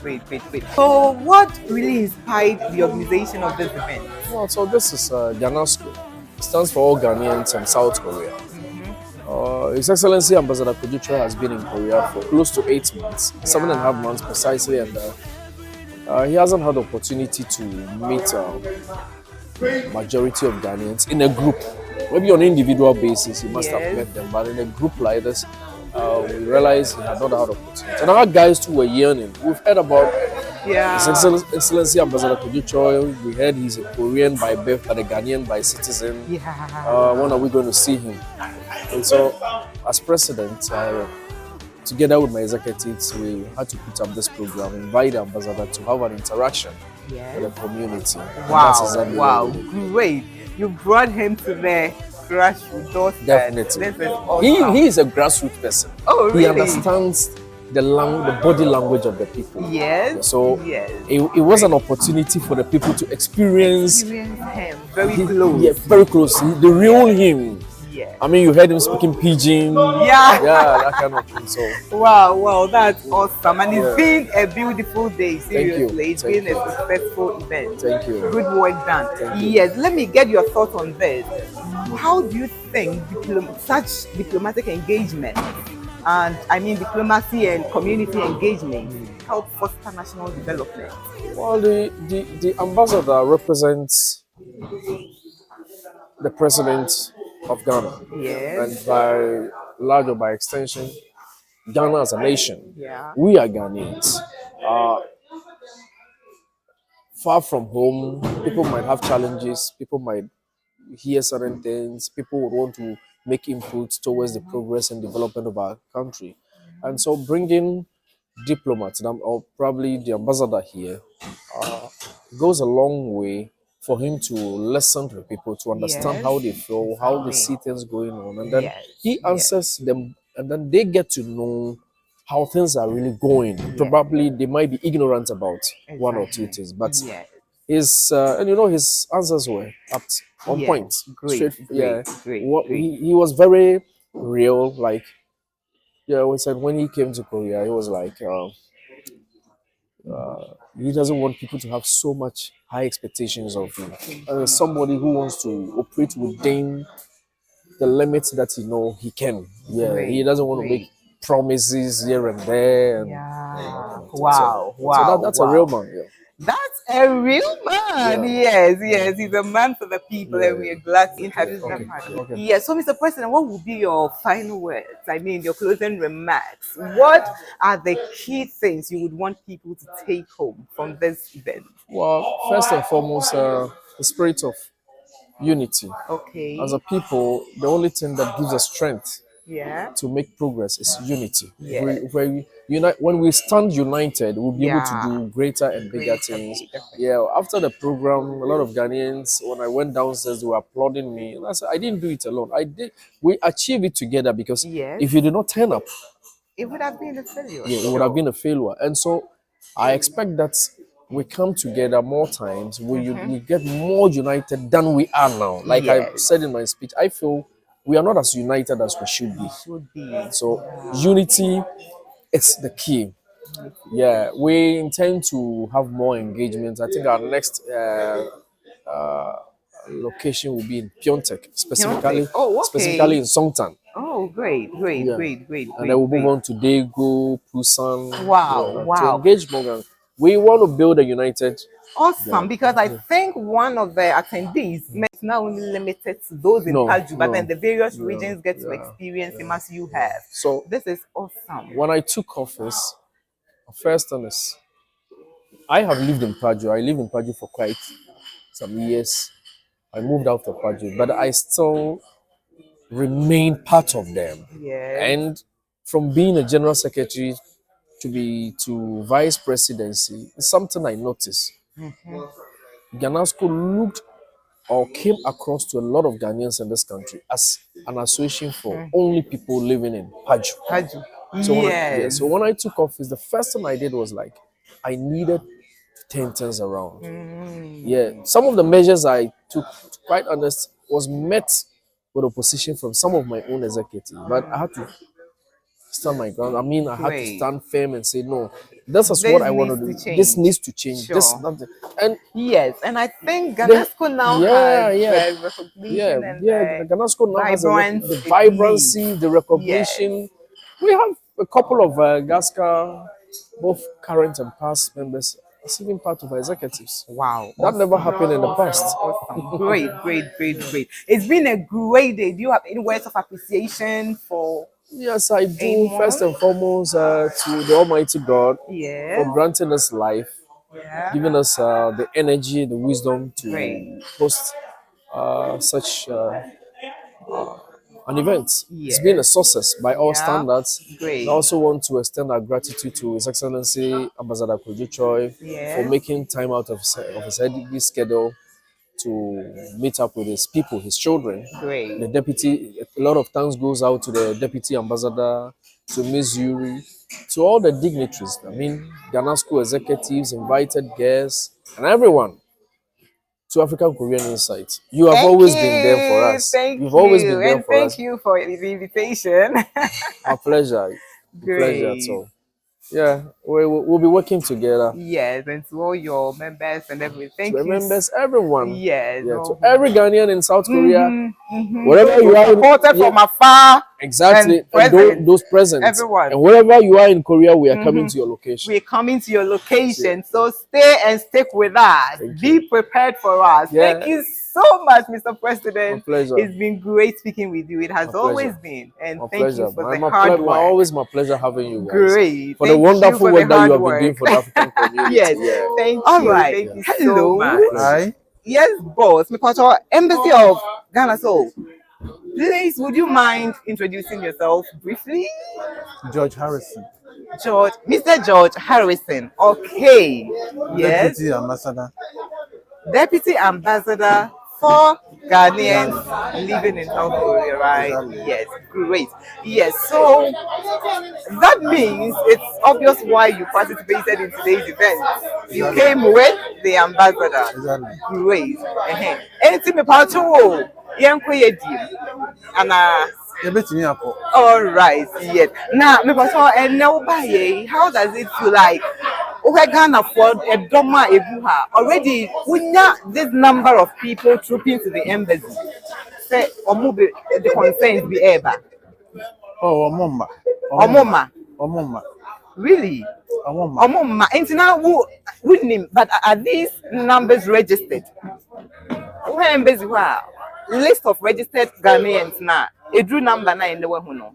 Speaker 6: So, what really inspired the organization of this event?
Speaker 7: Well, so this is GHANASKO. It stands for All Ghanaians and South Korea. His Excellency Ambassador Kojo Choi has been in Korea for close to 8 months, 7.5 months precisely, and he hasn't had the opportunity to meet majority of Ghanaians in a group. Maybe on an individual basis, he must have met them, but in a group like this, we realized he had not had opportunity. And our guys too were yearning. We've heard about His Excellency Ambassador Kojo Choi. We heard he's a Korean by birth, but a Ghanaian by citizen. When are we going to see him? And so, as president, together with my executives, we had to put up this program, invite the ambassador to have an interaction with the community.
Speaker 6: Wow, great. You brought him to the grassroots doorstep.
Speaker 7: Definitely.
Speaker 6: This is awesome.
Speaker 7: He is a grassroots person.
Speaker 6: Oh, really?
Speaker 7: He understands the body language of the people.
Speaker 6: Yes.
Speaker 7: So it was an opportunity for the people to experience
Speaker 6: him very close.
Speaker 7: Yeah, very close. The real him.
Speaker 6: Yeah.
Speaker 7: I mean, you heard him speaking pidgin.
Speaker 6: Yeah,
Speaker 7: that kind of thing. So
Speaker 6: wow, that's awesome. And it's been a beautiful day, seriously. It's been a successful event.
Speaker 7: Thank you.
Speaker 6: Good work done. Yes, let me get your thoughts on this. How do you think such diplomatic engagement, and I mean diplomacy and community engagement, help foster national development?
Speaker 7: Well, the ambassador represents the president of Ghana, and by large or by extension, Ghana as a nation. We are Ghanaians. Far from home, people might have challenges, people might hear certain things, people would want to make inputs towards the progress and development of our country. And so bringing diplomats, or probably the ambassador here, goes a long way for him to listen to the people, to understand how they feel, how they see things going on. And then he answers them, and then they get to know how things are really going. Probably they might be ignorant about one or two things, but his his answers were on point.
Speaker 6: Great.
Speaker 7: He was very real. Like we said, when he came to Korea, he was like he doesn't want people to have so much high expectations of him. Somebody who wants to operate within the limits that he can. He doesn't want to make promises here and there. And,
Speaker 6: wow.
Speaker 7: So that's a real man.
Speaker 6: That's a real man. Yes. He's a man for the people, and we are glad to have him. Yes. So, Mr. President, what would be your final words? I mean, your closing remarks. What are the key things you would want people to take home from this event?
Speaker 7: Well, first and foremost, the spirit of unity. As a people, the only thing that gives us strength to make progress is unity. When we stand united, we'll be able to do greater and bigger things. After the program, a lot of Ghanaians, when I went downstairs, they were applauding me. And I said, I didn't do it alone. We achieved it together, because if you did not turn up,
Speaker 6: it would have been a failure.
Speaker 7: It would have been a failure. And so I expect that we come together more times, we get more united than we are now. Like I said in my speech, I feel we are not as united as we should be. So unity is the key. Yeah, we intend to have more engagement. I think our next location will be in Pyeongtaek, specifically, specifically in Songtan.
Speaker 6: Oh, great.
Speaker 7: And then we'll move on to Daegu, Busan.
Speaker 6: Wow.
Speaker 7: To engage more. We want to build a united.
Speaker 6: Awesome, because I think one of the attendees is not only limited to those in Paju, but then the various regions get to experience him as you have.
Speaker 7: So
Speaker 6: this is awesome.
Speaker 7: When I took office, first thing is, I have lived in Paju. I lived in Paju for quite some years. I moved out of Paju, but I still remain part of them. And from being a general secretary to vice presidency, it's something I noticed. GHANASKO looked or came across to a lot of Ghanaians in this country as an association for only people living in Paju. So when I took office, the first thing I did was like, I needed to turn things around. Some of the measures I took, to be quite honest, was met with opposition from some of my own executives, but I had to stand my ground. I mean, I had to stand firm and say, no, this is what I want to do. This needs to change. This nothing. And
Speaker 6: and I think GHANASKO now has the recognition
Speaker 7: the GHANASKO now has the vibrancy, the recognition. We have a couple of GASCA, both current and past members, as even part of our executives.
Speaker 6: Wow.
Speaker 7: That never happened in the past.
Speaker 6: Awesome. Great. It's been a great day. Do you have any words of appreciation for?
Speaker 7: Yes, I do. First and foremost, to the Almighty God for granting us life, giving us the energy, the wisdom to host such an event. It's been a success by all standards. I also want to extend our gratitude to His Excellency Ambassador Kojo Choi for making time out of his heavy schedule to meet up with his people, his children. The deputy, a lot of thanks goes out to the deputy ambassador, to Ms. Yuri, to all the dignitaries. I mean, GHANASKO executives, invited guests, and everyone. To African Korean Insight. You have always been there for us. You've always been there for us.
Speaker 6: Thank you for the invitation.
Speaker 7: Our pleasure. Pleasure. So, yeah, we'll be working together.
Speaker 6: Yes, and to all your members and everything.
Speaker 7: To members, everyone.
Speaker 6: Yes.
Speaker 7: To every Ghanaian in South Korea, wherever you are,
Speaker 6: supported from afar.
Speaker 7: Exactly, and those present.
Speaker 6: Everyone.
Speaker 7: And wherever you are in Korea, we are coming to your location.
Speaker 6: We're coming to your location. So stay and stick with us. Be prepared for us. Thank you so much, Mr. President.
Speaker 7: My pleasure.
Speaker 6: It's been great speaking with you. It has always been. And thank you for the hard work.
Speaker 7: Always my pleasure having you guys.
Speaker 6: Great.
Speaker 7: For the wonderful work that you have been doing for the African community.
Speaker 6: Thank you. All right. Thank you so much.
Speaker 7: Hi.
Speaker 6: Yes, boss. Embassy of Ghana. So, please, would you mind introducing yourself briefly?
Speaker 8: George Harrison.
Speaker 6: Mr. George Harrison. Okay. Yes.
Speaker 8: Deputy Ambassador.
Speaker 6: Deputy Ambassador for Ghanaians living in South Korea, right? Yes, great. Yes, so that means it's obvious why you participated in today's event. You came with the ambassador. Great. Anything about you? All right, yes. Now, how does it feel like? We can afford a doma ebuha. Already, we know this number of people trooping to the embassy. Say, the concerns be ever.
Speaker 8: Oh, Omoma.
Speaker 6: Really? Omoma. And now, but are these numbers registered? We embassy list of registered Ghanaians now. A drew number now in the one who know.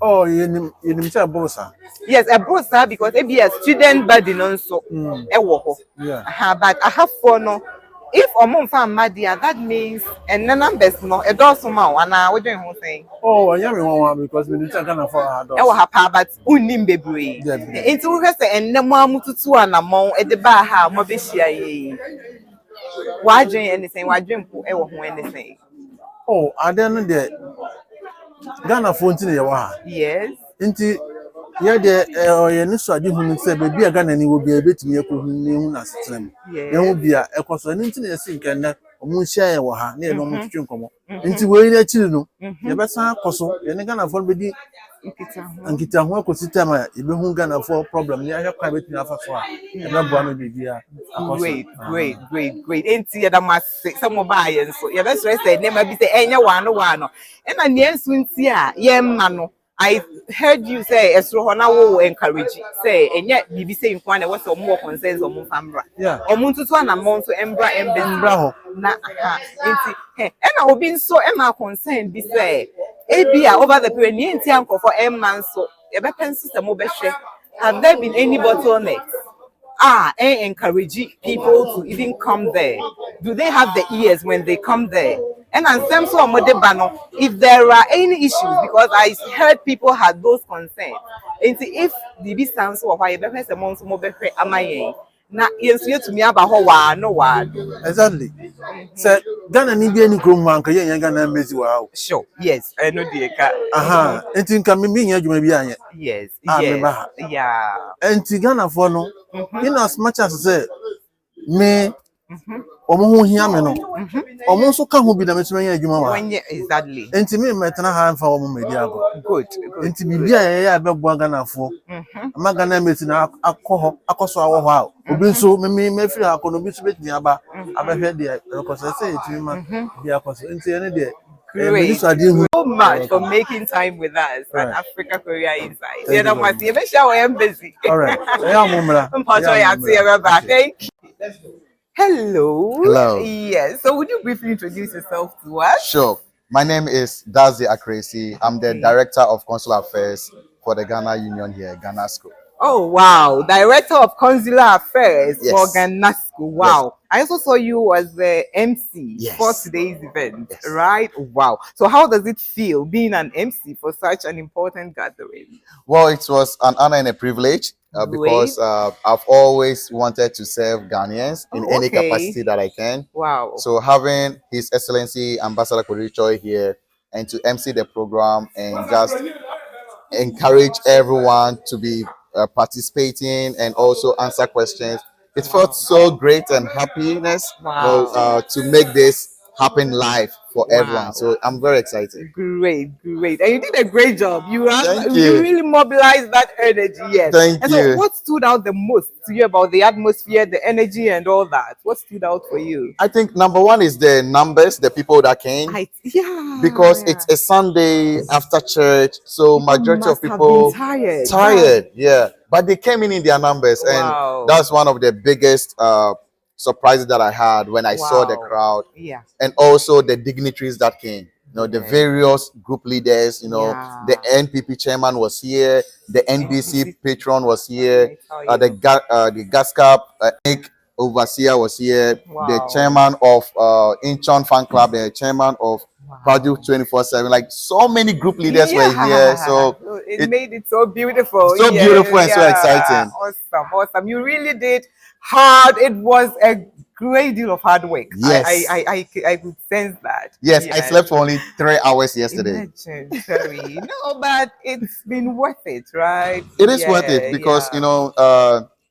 Speaker 8: Oh, you Bosa.
Speaker 6: Yes, a Bosa because it be a student body non so
Speaker 8: yeah.
Speaker 6: But I have four no. If Omon found Madia, that means and the numbers no a dozen more and I would do saying.
Speaker 8: Oh, I am one because we need to kind of
Speaker 6: but unim baby. Into her say and no more to two and a more at the bar how Mobishia. Why drink anything? Why drink anything?
Speaker 8: Oh, I don't know that. Ghana phone to the
Speaker 6: yes.
Speaker 8: Into Yeah, the initial different say baby a Ghana ni will be a bit me ko hu na setem.
Speaker 6: Yes.
Speaker 8: Ya hu bia ekoso ni nti na esi nke na omu hia ye wo ha na ye no mo twetwe nkomo. Nti we ni akiri no. Ye besa akoso ye ne Ghana for be di nkita ho akosi time a ye be hu Ghana for problem ni ahya kwa betini afa so a ye be boa no bibia akoso.
Speaker 6: Great. Enti ye da mase some buy so ye be say name bi say enya wano. E na ne nsu nti a ye ma no. I heard you say Esro Hona will encourage say and yet you say in one was some more concerns on Mufambra.
Speaker 8: Yeah.
Speaker 6: Or Muntuan among to Embra na and I will be so Emma concerned be say Abia over the period uncle for Emman so a pencil system have there been any bottlenecks? Encourage people to even come there. Do they have the ears when they come there? And some so if there are any issues, because I heard people had those concerns. And if the distance of why the amongst mobile am I na to me about no one.
Speaker 8: Exactly. So Ghana ni bi any krom man ka ye Ghana embassy wa.
Speaker 6: Sure. Yes, I know the
Speaker 8: Aha, enti nka me bi nya adwuma bi anye.
Speaker 6: Yes.
Speaker 8: Yeah. Enti Ghana for no, in as much as say me omo ho hia me no. Omo nso ka ho bi na metuma nya adwuma wa.
Speaker 6: Exactly.
Speaker 8: Enti me metena ha mfa omo medi ago.
Speaker 6: Good.
Speaker 8: Enti bibi a ye ya bebo Ghana for. Ama Ghana embassy na akọ akoso awo ho a. Obi nso me firi akono bi so betini aba. Abehwe de akoso say etimi ma bi akoso. Enti ene de
Speaker 6: Great. So much for making time with us at Africa Korea Inside. The other one, you sure I am busy.
Speaker 8: All right.
Speaker 6: Thank you. Hello.
Speaker 9: Hello.
Speaker 6: Yes. So would you briefly introduce yourself to us?
Speaker 9: Sure. My name is Dazi Akresi. I'm the Director of Consular Affairs for the Ghana Union here, GHANASKO.
Speaker 6: Oh, wow. Director of Consular Affairs for GHANASKO. Wow. Yes. I also saw you as the MC for today's event, right? Wow. So how does it feel being an MC for such an important gathering?
Speaker 9: Well, it was an honor and a privilege because I've always wanted to serve Ghanaians in any capacity that I can.
Speaker 6: Wow.
Speaker 9: So having His Excellency Ambassador Kojo Choi here and to MC the program and just encourage everyone to be participating and also answer questions. It felt so great and happiness to make this happen live for everyone. So I'm very excited.
Speaker 6: Great. And you did a great job. You really mobilized that energy. Yes.
Speaker 9: Thank you.
Speaker 6: So what stood out the most to you about the atmosphere, the energy and all that? What stood out for you?
Speaker 9: I think number one is the numbers, the people that came. Because it's a Sunday after church. So majority of people tired. Yeah. But they came in their numbers. And that's one of the biggest surprises that I had when I saw the crowd.
Speaker 6: Yeah.
Speaker 9: And also the dignitaries that came. You know, the various group leaders, you know, the NPP chairman was here, the NBC patron was here, the GASCAP overseer was here, the chairman of Incheon fan club, the chairman of Paju 24/7, like so many group leaders were here. So
Speaker 6: it made it so beautiful.
Speaker 9: So beautiful and so exciting.
Speaker 6: Awesome. You really did hard. It was a great deal of hard work.
Speaker 9: Yes.
Speaker 6: I could sense that.
Speaker 9: Yes, I slept for only 3 hours yesterday.
Speaker 6: No, but it's been worth it, right?
Speaker 9: It is worth it because, you know,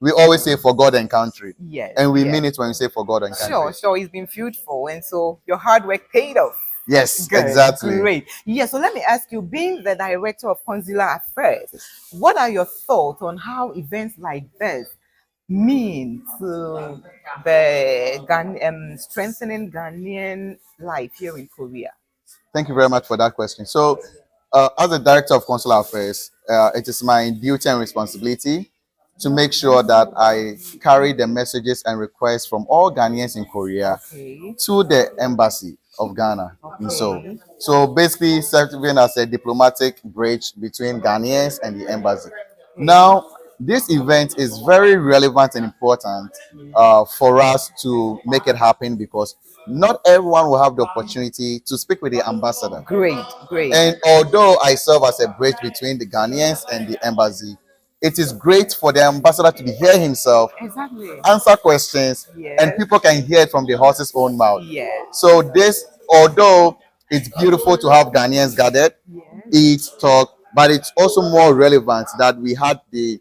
Speaker 9: we always say for God and country.
Speaker 6: Yes.
Speaker 9: And we mean it when we say for God and country.
Speaker 6: Sure. It's been fruitful. And so your hard work paid off.
Speaker 9: Yes,
Speaker 6: Good.
Speaker 9: exactly.
Speaker 6: Great. Yeah, so let me ask you, being the Director of Consular Affairs, what are your thoughts on how events like this mean to the strengthening Ghanaian life here in Korea?
Speaker 9: Thank you very much for that question. So, as the Director of Consular Affairs, it is my duty and responsibility to make sure that I carry the messages and requests from all Ghanaians in Korea to the Embassy of Ghana. So basically serving as a diplomatic bridge between Ghanaians and the embassy. Now, this event is very relevant and important for us to make it happen because not everyone will have the opportunity to speak with the ambassador.
Speaker 6: Great.
Speaker 9: And although I serve as a bridge between the Ghanaians and the embassy, it is great for the ambassador to be here himself, answer questions, and people can hear it from the horse's own mouth. So this, although it's beautiful to have Ghanaians gathered, eat, talk, but it's also more relevant that we had the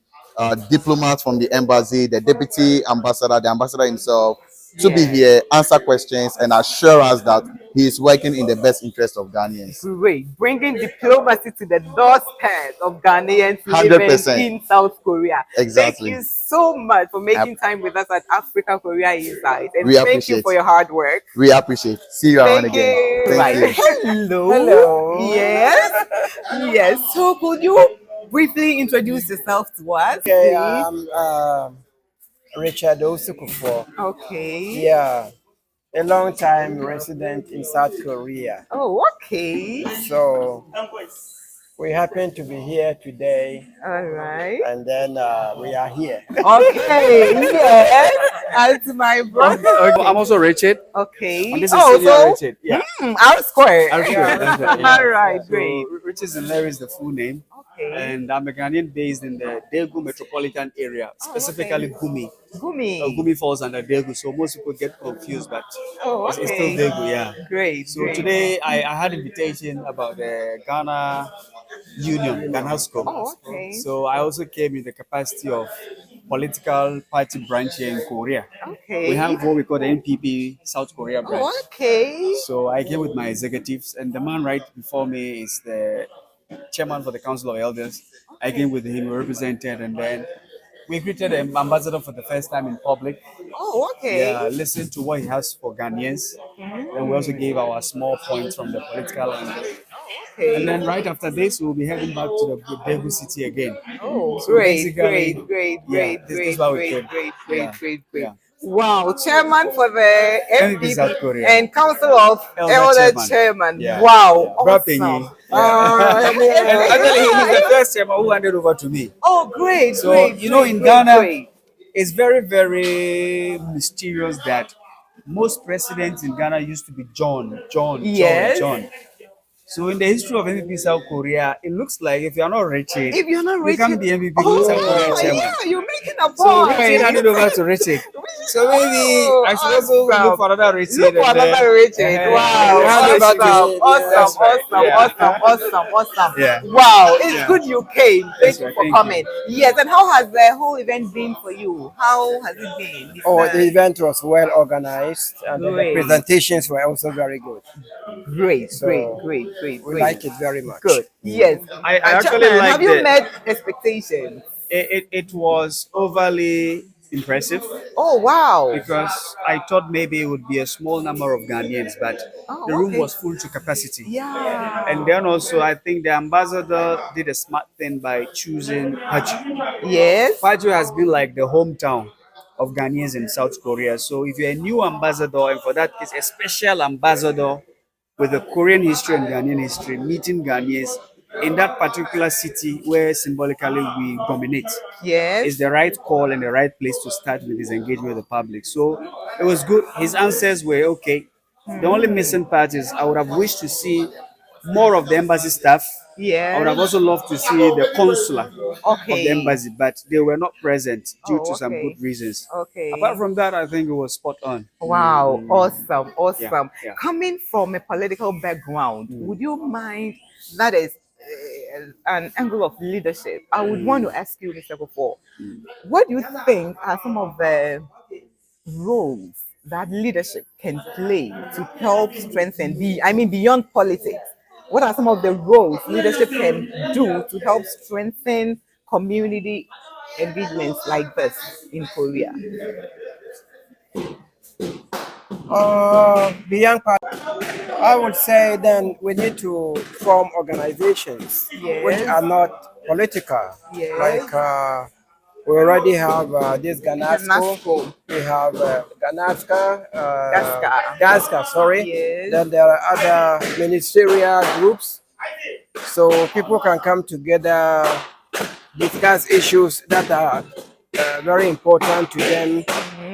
Speaker 9: diplomat from the embassy, the deputy ambassador, the ambassador himself, to be here, answer questions, and assure us that he is working in the best interest of Ghanaians.
Speaker 6: Great, bringing diplomacy to the doorstep of Ghanaians living
Speaker 9: 100%.
Speaker 6: in South Korea.
Speaker 9: Exactly.
Speaker 6: Thank you so much for making time with us at Africa Korea Insight, and
Speaker 9: We
Speaker 6: thank you
Speaker 9: appreciate
Speaker 6: for your hard work.
Speaker 9: We appreciate. See you around
Speaker 6: Thank
Speaker 9: again.
Speaker 6: you.
Speaker 9: Thank
Speaker 6: Right.
Speaker 9: you.
Speaker 6: Hello.
Speaker 23: Hello.
Speaker 6: Yes. Yes. So could you briefly introduce yourself to us?
Speaker 23: Okay,
Speaker 6: please?
Speaker 23: I'm Richard Osukufo.
Speaker 6: Okay.
Speaker 23: Yeah, a long time resident in South Korea.
Speaker 6: Oh, okay.
Speaker 23: So we happen to be here today.
Speaker 6: All right.
Speaker 23: And then we are here.
Speaker 6: Okay. Yes. And to my brother.
Speaker 23: Okay.
Speaker 10: I'm also Richard.
Speaker 6: Okay.
Speaker 10: And this is Senior Richard. Yeah.
Speaker 6: R square.
Speaker 10: R square. That's right, yeah.
Speaker 6: All right.
Speaker 10: So,
Speaker 6: Great.
Speaker 10: Richard Zenler is the full name.
Speaker 6: Okay.
Speaker 10: And I'm a Ghanaian based in the Daegu metropolitan area, specifically Gumi.
Speaker 6: Gumi.
Speaker 10: Gumi falls under Daegu, so most people get confused, but it's still
Speaker 6: Okay.
Speaker 10: Daegu, yeah.
Speaker 6: Great.
Speaker 10: So
Speaker 6: great.
Speaker 10: today I had invitation about the Ghana Union, GHANASKO.
Speaker 6: Oh, okay.
Speaker 10: So I also came in the capacity of political party branch here in Korea.
Speaker 6: Okay.
Speaker 10: We have what we call the NPP South Korea branch.
Speaker 6: Oh, okay.
Speaker 10: So I came with my executives, and the man right before me is the chairman for the Council of Elders. I came with him, we represented, and then we greeted the ambassador for the first time in public.
Speaker 6: Oh, okay.
Speaker 10: Yeah, listened to what he has for Ghanaians. And we also gave our small points from the political angle.
Speaker 6: Okay.
Speaker 10: And then right after this, we'll be heading back to the Daegu city again.
Speaker 6: Oh,
Speaker 10: So
Speaker 6: great,
Speaker 10: basically,
Speaker 6: great.
Speaker 10: this is why we came.
Speaker 6: Great.
Speaker 10: Yeah.
Speaker 6: Wow, chairman for the
Speaker 10: NPP South
Speaker 6: NPP
Speaker 10: Korea.
Speaker 6: and Council of Elder Chairman.
Speaker 10: Yeah.
Speaker 6: Wow,
Speaker 10: Yeah.
Speaker 6: awesome.
Speaker 10: And actually, he's the first chairman who handed over to me.
Speaker 6: Oh, great,
Speaker 10: So,
Speaker 6: great.
Speaker 10: you know, in Ghana, it's very, very mysterious that most presidents in Ghana used to be John.
Speaker 6: Yes.
Speaker 10: So in the history of MVP South Korea, it looks like if you're not Richard,
Speaker 6: If you're not
Speaker 10: you
Speaker 6: Richard,
Speaker 10: can't be MVP South Korea chairman.
Speaker 6: yeah, you're making a point.
Speaker 10: So Richard handed over to Richard. So maybe I should also look for another Richard.
Speaker 6: Look for another Richard. Wow, awesome.
Speaker 10: Yeah.
Speaker 6: Wow, it's
Speaker 10: Yeah.
Speaker 6: good you came. Thank
Speaker 10: That's
Speaker 6: you
Speaker 10: right,
Speaker 6: for
Speaker 10: thank
Speaker 6: coming. Yes, and how has the whole event been for you? How has it been? this
Speaker 23: Oh,
Speaker 6: time?
Speaker 23: the event was well organized and the
Speaker 6: Great.
Speaker 23: presentations were also very good.
Speaker 6: Great.
Speaker 23: We like it very much.
Speaker 6: Good. Yes.
Speaker 10: I
Speaker 6: And
Speaker 10: actually
Speaker 6: Chapman,
Speaker 10: liked
Speaker 6: have you
Speaker 10: it.
Speaker 6: met expectations?
Speaker 10: It was overly impressive.
Speaker 6: Oh, wow.
Speaker 10: Because I thought maybe it would be a small number of Ghanaians, but the room was full to capacity.
Speaker 6: Yeah.
Speaker 10: And then also, I think the ambassador did a smart thing by choosing Paju.
Speaker 6: Yes.
Speaker 10: Paju has been like the hometown of Ghanaians in South Korea. So if you're a new ambassador, and for that case, a special ambassador with the Korean history and Ghanaian history, meeting Ghanaians in that particular city where symbolically we dominate,
Speaker 6: Yes.
Speaker 10: is the right call and the right place to start with his engagement with the public. So it was good. His answers were okay. The only missing part is I would have wished to see more of the embassy staff.
Speaker 6: Yes.
Speaker 10: I would have also loved to see the consular of
Speaker 6: Okay.
Speaker 10: the embassy, but they were not present due to some
Speaker 6: okay.
Speaker 10: good reasons.
Speaker 6: Okay.
Speaker 10: Apart from that, I think it was spot on.
Speaker 6: Wow, awesome.
Speaker 10: Yeah.
Speaker 6: Coming from a political background, would you mind, that is an angle of leadership, I would want to ask you, Mr. Kofo, what do you think are some of the roles that leadership can play to help strengthen beyond politics? What are some of the roles leadership can do to help strengthen community engagements like this in Korea?
Speaker 23: Beyond part, I would say then we need to form organizations which are not political.
Speaker 6: Yes.
Speaker 23: Like we already have this GHANASKO, we have GHANASKA, sorry.
Speaker 6: Yes.
Speaker 23: Then there are other ministerial groups. So people can come together, discuss issues that are very important to them,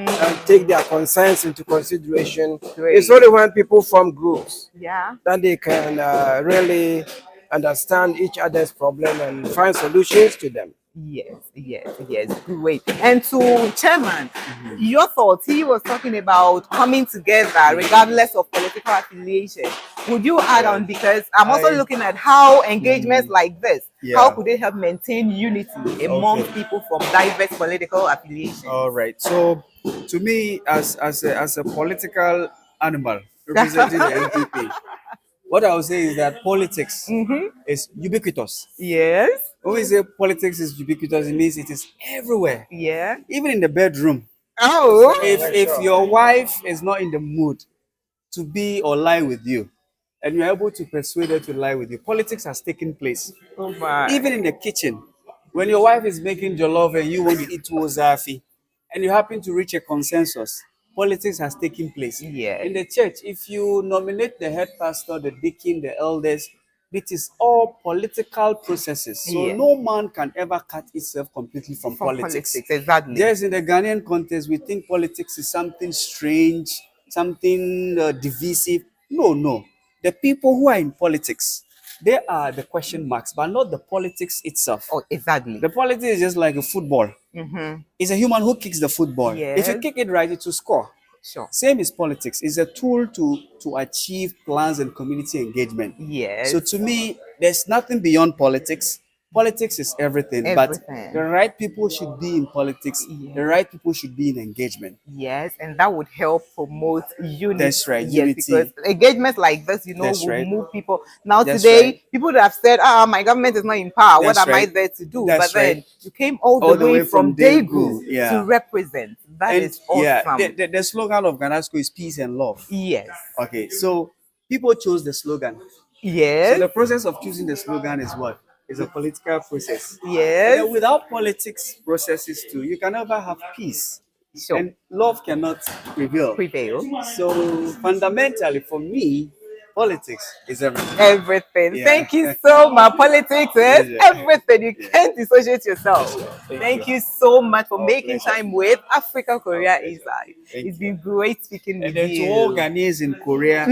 Speaker 23: and take their concerns into consideration.
Speaker 6: Great.
Speaker 23: It's only when people form groups
Speaker 6: Yeah.
Speaker 23: that they can really understand each other's problem and find solutions to them.
Speaker 6: Yes. Great. And to Chairman, your thoughts, he was talking about coming together regardless of political affiliation. Would you add on, because I'm also looking at how engagements like this, how could they help maintain unity amongst people from diverse political affiliations?
Speaker 10: All right. So, to me, as a political animal representing the NPP, what I would say is that politics is ubiquitous.
Speaker 6: Yes.
Speaker 10: When we say politics is ubiquitous, it means it is everywhere.
Speaker 6: Yeah.
Speaker 10: Even in the bedroom.
Speaker 6: Oh.
Speaker 10: If your wife is not in the mood to be or lie with you, and you're able to persuade her to lie with you, politics has taken place.
Speaker 6: Oh my.
Speaker 10: Even in the kitchen, when your wife is making jollof and you want to eat tuozafi, and you happen to reach a consensus, politics has taken place.
Speaker 6: Yeah.
Speaker 10: In the church, if you nominate the head pastor, the deacon, the elders, it is all political processes. So no man can ever cut itself completely from politics.
Speaker 6: Exactly.
Speaker 10: Just in the Ghanaian context, we think politics is something strange, something divisive. No. The people who are in politics, they are the question marks, but not the politics itself.
Speaker 6: Oh, exactly.
Speaker 10: The politics is just like a football. It's a human who kicks the football. If you kick it right, it will score.
Speaker 6: Sure.
Speaker 10: Same is politics. It's a tool to achieve plans and community engagement.
Speaker 6: Yes.
Speaker 10: So to me, there's nothing beyond politics. Politics is everything, but the right people should be in politics. The right people should be in engagement.
Speaker 6: Yes, and that would help promote unity.
Speaker 10: That's right,
Speaker 6: Yes,
Speaker 10: unity.
Speaker 6: because engagements like this,
Speaker 10: That's
Speaker 6: will
Speaker 10: right.
Speaker 6: move people. Now
Speaker 10: That's
Speaker 6: today,
Speaker 10: right.
Speaker 6: people that have said, my government is not in power.
Speaker 10: That's
Speaker 6: what am I
Speaker 10: right.
Speaker 6: there to do?
Speaker 10: That's
Speaker 6: but then
Speaker 10: right.
Speaker 6: you came all the way from Daegu to represent. That is awesome.
Speaker 10: The slogan of GHANASKO is peace and love.
Speaker 6: Yes.
Speaker 10: Okay, so people chose the slogan.
Speaker 6: Yes.
Speaker 10: So the process of choosing the slogan is what? It's a political process.
Speaker 6: Yes.
Speaker 10: And without politics processes too, you can never have peace.
Speaker 6: Sure.
Speaker 10: And love cannot prevail. So fundamentally for me, politics is everything.
Speaker 6: Everything.
Speaker 10: Yeah.
Speaker 6: Thank you so much. Politics is everything. You can't dissociate yourself. Thank you so much for making time with Africa Korea Inside. It's been great speaking with
Speaker 10: And then
Speaker 6: you.
Speaker 10: to all Ghanaians in Korea,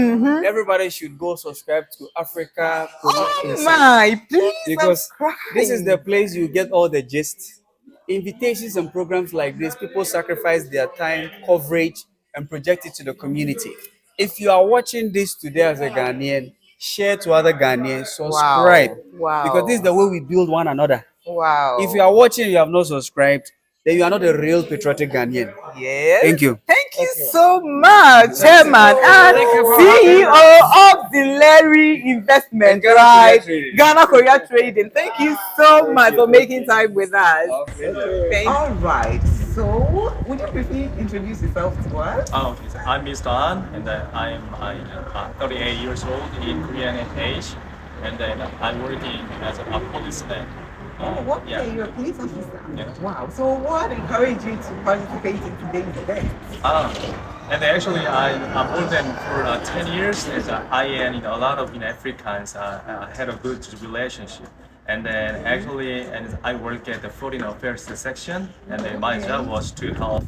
Speaker 10: everybody should go subscribe to Africa Korea Inside.
Speaker 6: My, please
Speaker 10: Because
Speaker 6: subscribe.
Speaker 10: this is the place you get all the gist. Invitations and programs like this, people sacrifice their time, coverage, and project it to the community. If you are watching this today as a Ghanaian, share to other Ghanaians, subscribe.
Speaker 6: Wow.
Speaker 10: Because this is the way we build one another.
Speaker 6: Wow.
Speaker 10: If you are watching and you have not subscribed, then you are not a real patriotic Ghanaian.
Speaker 6: Yes.
Speaker 10: Thank you.
Speaker 6: Thank you so much, Chairman and CEO of the Larry Investment, right? Ghana Korea Trading. Thank you so much for making time with us. Thank you. All right. So, would you briefly introduce yourself to us?
Speaker 11: Okay, so I'm Mr. An, and I'm 38 years old in Korean age, and then I'm working as a policeman.
Speaker 6: Oh, okay, you're a police officer. Yeah. Wow. So what encouraged you to participate in today's event?
Speaker 11: And actually, I'm more than for 10 years as I and a lot of Africans had a good relationship. And then actually, and I work at the foreign affairs section, and then my job was to help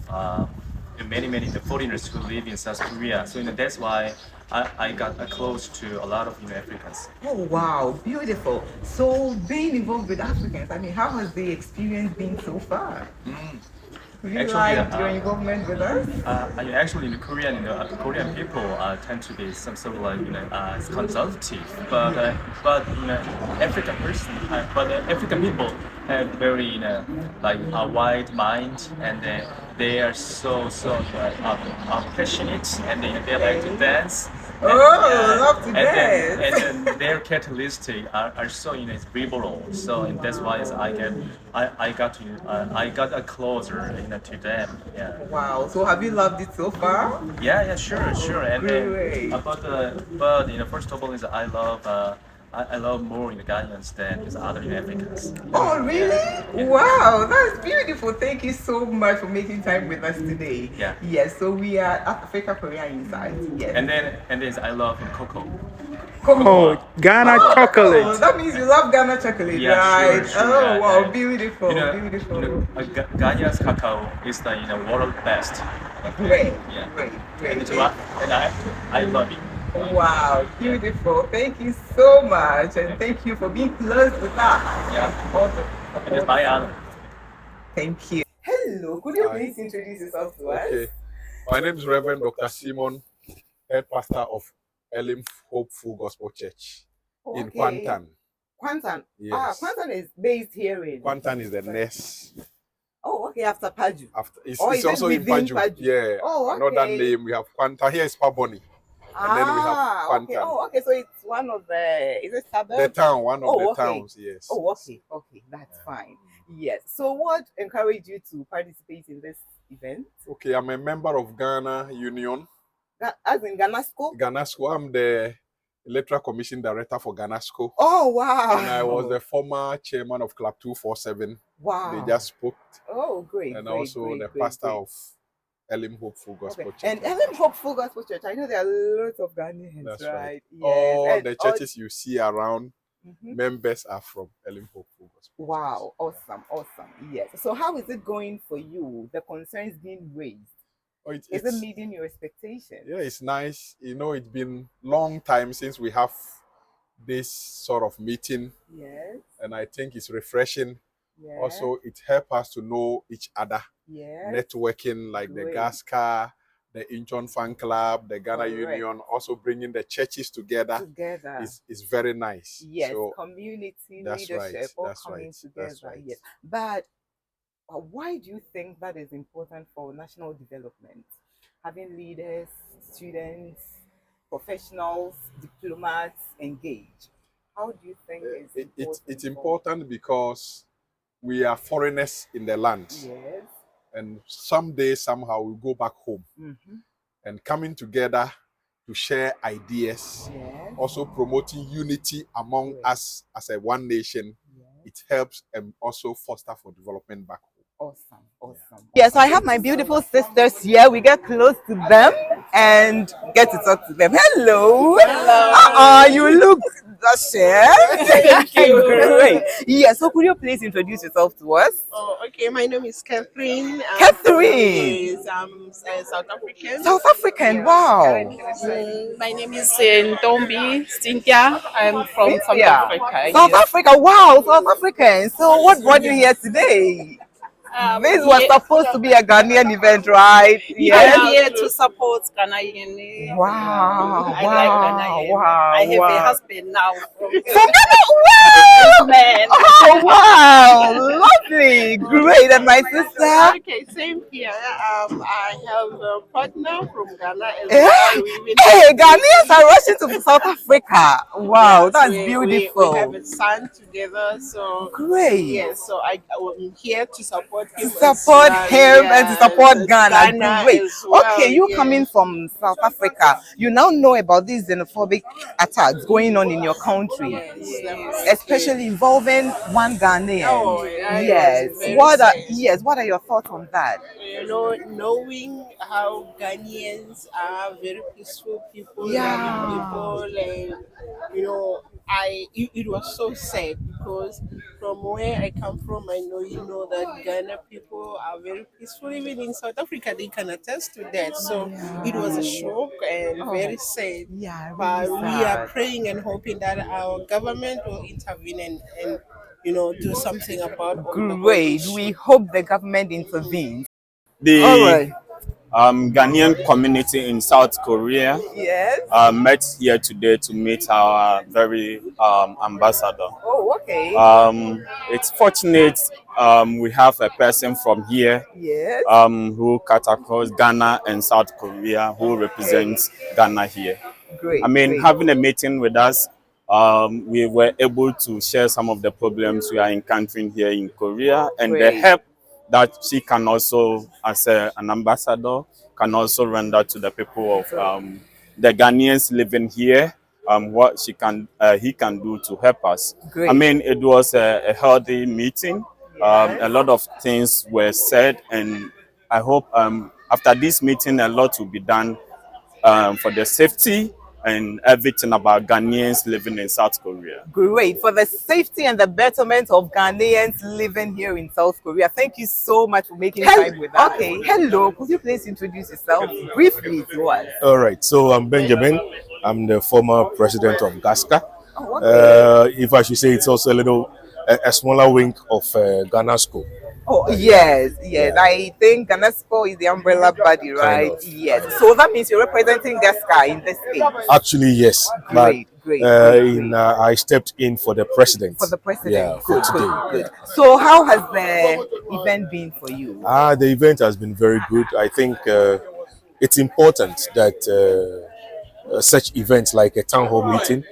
Speaker 11: many the foreigners who live in South Korea. So that's why I got close to a lot of Africans.
Speaker 6: Oh wow, beautiful. So being involved with Africans, I mean, how has the experience been so far? Would you like your involvement with us?
Speaker 11: Actually, the Korean people tend to be some sort of like conservative, but African people have very like a wide mind, and they are so passionate, and they like to dance.
Speaker 6: Love to dance.
Speaker 11: And then their characteristics are so liberal. So and that's why I got closer to them. Yeah.
Speaker 6: Wow. So have you loved it so far?
Speaker 11: Yeah, sure. And
Speaker 6: Great.
Speaker 11: but first of all is I love more Ghanaians than other Africans.
Speaker 6: Oh, really?
Speaker 11: Yeah.
Speaker 6: Wow, that's beautiful. Thank you so much for making time with us today.
Speaker 11: Yeah.
Speaker 6: Yes, so we are at Africa Korea Inside. Yes.
Speaker 11: And then I love cocoa.
Speaker 6: Oh,
Speaker 11: Ghana
Speaker 6: chocolate. Oh, that means you love Ghana chocolate,
Speaker 11: Yeah,
Speaker 6: right?
Speaker 11: sure,
Speaker 6: Oh,
Speaker 11: yeah,
Speaker 6: wow,
Speaker 11: yeah.
Speaker 6: beautiful, beautiful.
Speaker 11: Ghanaian's cacao is the world best.
Speaker 6: Great,
Speaker 11: Yeah.
Speaker 6: great.
Speaker 11: And I love it.
Speaker 6: Wow, beautiful. Thank you so much, and thank you for being close with us.
Speaker 11: Yeah.
Speaker 6: Awesome.
Speaker 11: It is my honor.
Speaker 6: Thank you. Hello, could you please introduce yourself to us?
Speaker 13: Okay. My name is Reverend Dr. Simon, head pastor of Elim Hopeful Gospel Church in Kwantan.
Speaker 6: Kwantan?
Speaker 13: Yes.
Speaker 6: Kwantan is based here in...
Speaker 13: Kwantan is the next.
Speaker 6: Oh, okay, after Paju.
Speaker 13: It's also in Paju. Yeah.
Speaker 6: Oh, okay.
Speaker 13: Another name, we have Kwantan. Here is Paboni. And then we have Kwantan.
Speaker 6: Okay. Oh, okay, so it's one of the... Is it suburbs?
Speaker 13: The town, one of the towns, yes.
Speaker 6: Oh, okay. Okay, that's fine. Yes. So what encouraged you to participate in this event?
Speaker 13: Okay, I'm a member of Ghana Union.
Speaker 6: As in GHANASKO?
Speaker 13: GHANASKO. I'm the Electoral Commission Director for GHANASKO.
Speaker 6: Oh, wow.
Speaker 13: And I was the former chairman of Club 247.
Speaker 6: Wow.
Speaker 13: They just spoke.
Speaker 6: Oh, great.
Speaker 13: And
Speaker 6: great,
Speaker 13: also
Speaker 6: great,
Speaker 13: the
Speaker 6: great,
Speaker 13: pastor
Speaker 6: great.
Speaker 13: of Elim Hopeful Gospel Church.
Speaker 6: And Elim Hopeful Gospel Church, I know there are lots of Ghanaians,
Speaker 13: That's
Speaker 6: right? Yes.
Speaker 13: All
Speaker 6: And
Speaker 13: the churches you see around, members are from Elim Hopeful Gospel.
Speaker 6: Wow, awesome, awesome. Yes. So how is it going for you? The concerns being raised. Is it meeting your expectations?
Speaker 13: Yeah, it's nice. You know, it's been long time since we have this sort of meeting.
Speaker 6: Yes.
Speaker 13: And I think it's refreshing.
Speaker 6: Yes.
Speaker 13: Also, it helps us to know each other.
Speaker 6: Yes.
Speaker 13: Networking, like the GASCA, the Incheon Fan Club, the Ghana Union, also bringing the churches together. Is very nice.
Speaker 6: Yes,
Speaker 13: so,
Speaker 6: community,
Speaker 13: that's
Speaker 6: leadership,
Speaker 13: right.
Speaker 6: all coming together.
Speaker 13: That's right.
Speaker 6: Yes. But why do you think that is important for national development? Having leaders, students, professionals, diplomats engage. How do you think
Speaker 13: it's important because we are foreigners in the land.
Speaker 6: Yes.
Speaker 13: And someday, somehow, we'll go back home. And coming together to share ideas, also promoting unity among us as a one nation, it helps and also foster for development back home.
Speaker 6: Awesome, awesome. Yeah, so I have my beautiful sisters here. We get close to them and get to talk to them. Hello. Hello. You look Thank you. Great. Yeah, so could you please introduce yourself to us?
Speaker 16: Oh, okay. My name is Catherine.
Speaker 6: Catherine.
Speaker 16: Yes, I'm South African.
Speaker 6: South African, wow.
Speaker 16: My name is Ntombi Cynthia. I'm from South Africa.
Speaker 6: South Africa, wow, South African. So what brought you here today? This was supposed to be a Ghanaian event, right?
Speaker 16: Yes. I'm here to support Ghanaian.
Speaker 6: Wow,
Speaker 16: I like Ghanaian.
Speaker 6: wow,
Speaker 16: I have
Speaker 6: wow.
Speaker 16: a husband now.
Speaker 6: From Ghana, wow!
Speaker 16: Man.
Speaker 6: Oh, wow, lovely, great. And my sister?
Speaker 16: Okay, same here. I have a partner from Ghana as
Speaker 6: well. Hey, Ghanaians are rushing to South Africa. Wow,
Speaker 16: yes,
Speaker 6: that's beautiful.
Speaker 16: We have a son together, so
Speaker 6: great.
Speaker 16: Yes, so I'm here to support him.
Speaker 6: Support him and to support Ghana. Great.
Speaker 16: Well,
Speaker 6: okay, you coming from South Africa, you now know about these xenophobic attacks going on in your country, especially involving one Ghanaian.
Speaker 16: Oh,
Speaker 6: yes. What are your thoughts on that?
Speaker 16: You know, knowing how Ghanaians are very peaceful people, loving people, and you know, it was so sad because from where I come from, I know you know that Ghana people are very peaceful. Even in South Africa, they can attest to that. So it was a shock and very sad.
Speaker 6: Yeah,
Speaker 16: but we are praying and hoping that our government will intervene and you know do something about.
Speaker 6: Great. We hope the government intervenes.
Speaker 23: The Ghanaian community in South Korea met here today to meet our very ambassador.
Speaker 6: Oh, okay.
Speaker 23: It's fortunate we have a person from here who cut across Ghana and South Korea who represents Ghana here.
Speaker 6: Great.
Speaker 23: I mean, having a meeting with us, we were able to share some of the problems we are encountering here in Korea and the help that she can also, as an ambassador, can also render to the people of the Ghanaians living here, what he can do to help us.
Speaker 6: Great.
Speaker 23: I mean, it was a healthy meeting. A lot of things were said, and I hope after this meeting, a lot will be done for the safety and everything about Ghanaians living in South Korea.
Speaker 6: Great. For the safety and the betterment of Ghanaians living here in South Korea. Thank you so much for making time with us. Okay. Hello. Could you please introduce yourself briefly to us?
Speaker 18: All right. So I'm Benjamin. I'm the former president of GASCA.
Speaker 6: Oh, okay.
Speaker 18: If I should say, it's also a smaller wing of GHANASKO.
Speaker 6: Oh, yes.
Speaker 9: Yeah.
Speaker 6: I think GHANASKO is the umbrella body, right?
Speaker 9: Kind of.
Speaker 6: Yes. So that means you're representing GHANASKO in this case.
Speaker 9: Actually, yes.
Speaker 6: Great.
Speaker 9: I stepped in for the president.
Speaker 6: For the president.
Speaker 9: Yeah, for today.
Speaker 6: Good. So how has the event been for you?
Speaker 9: The event has been very good. I think it's important that such events like a town hall meeting,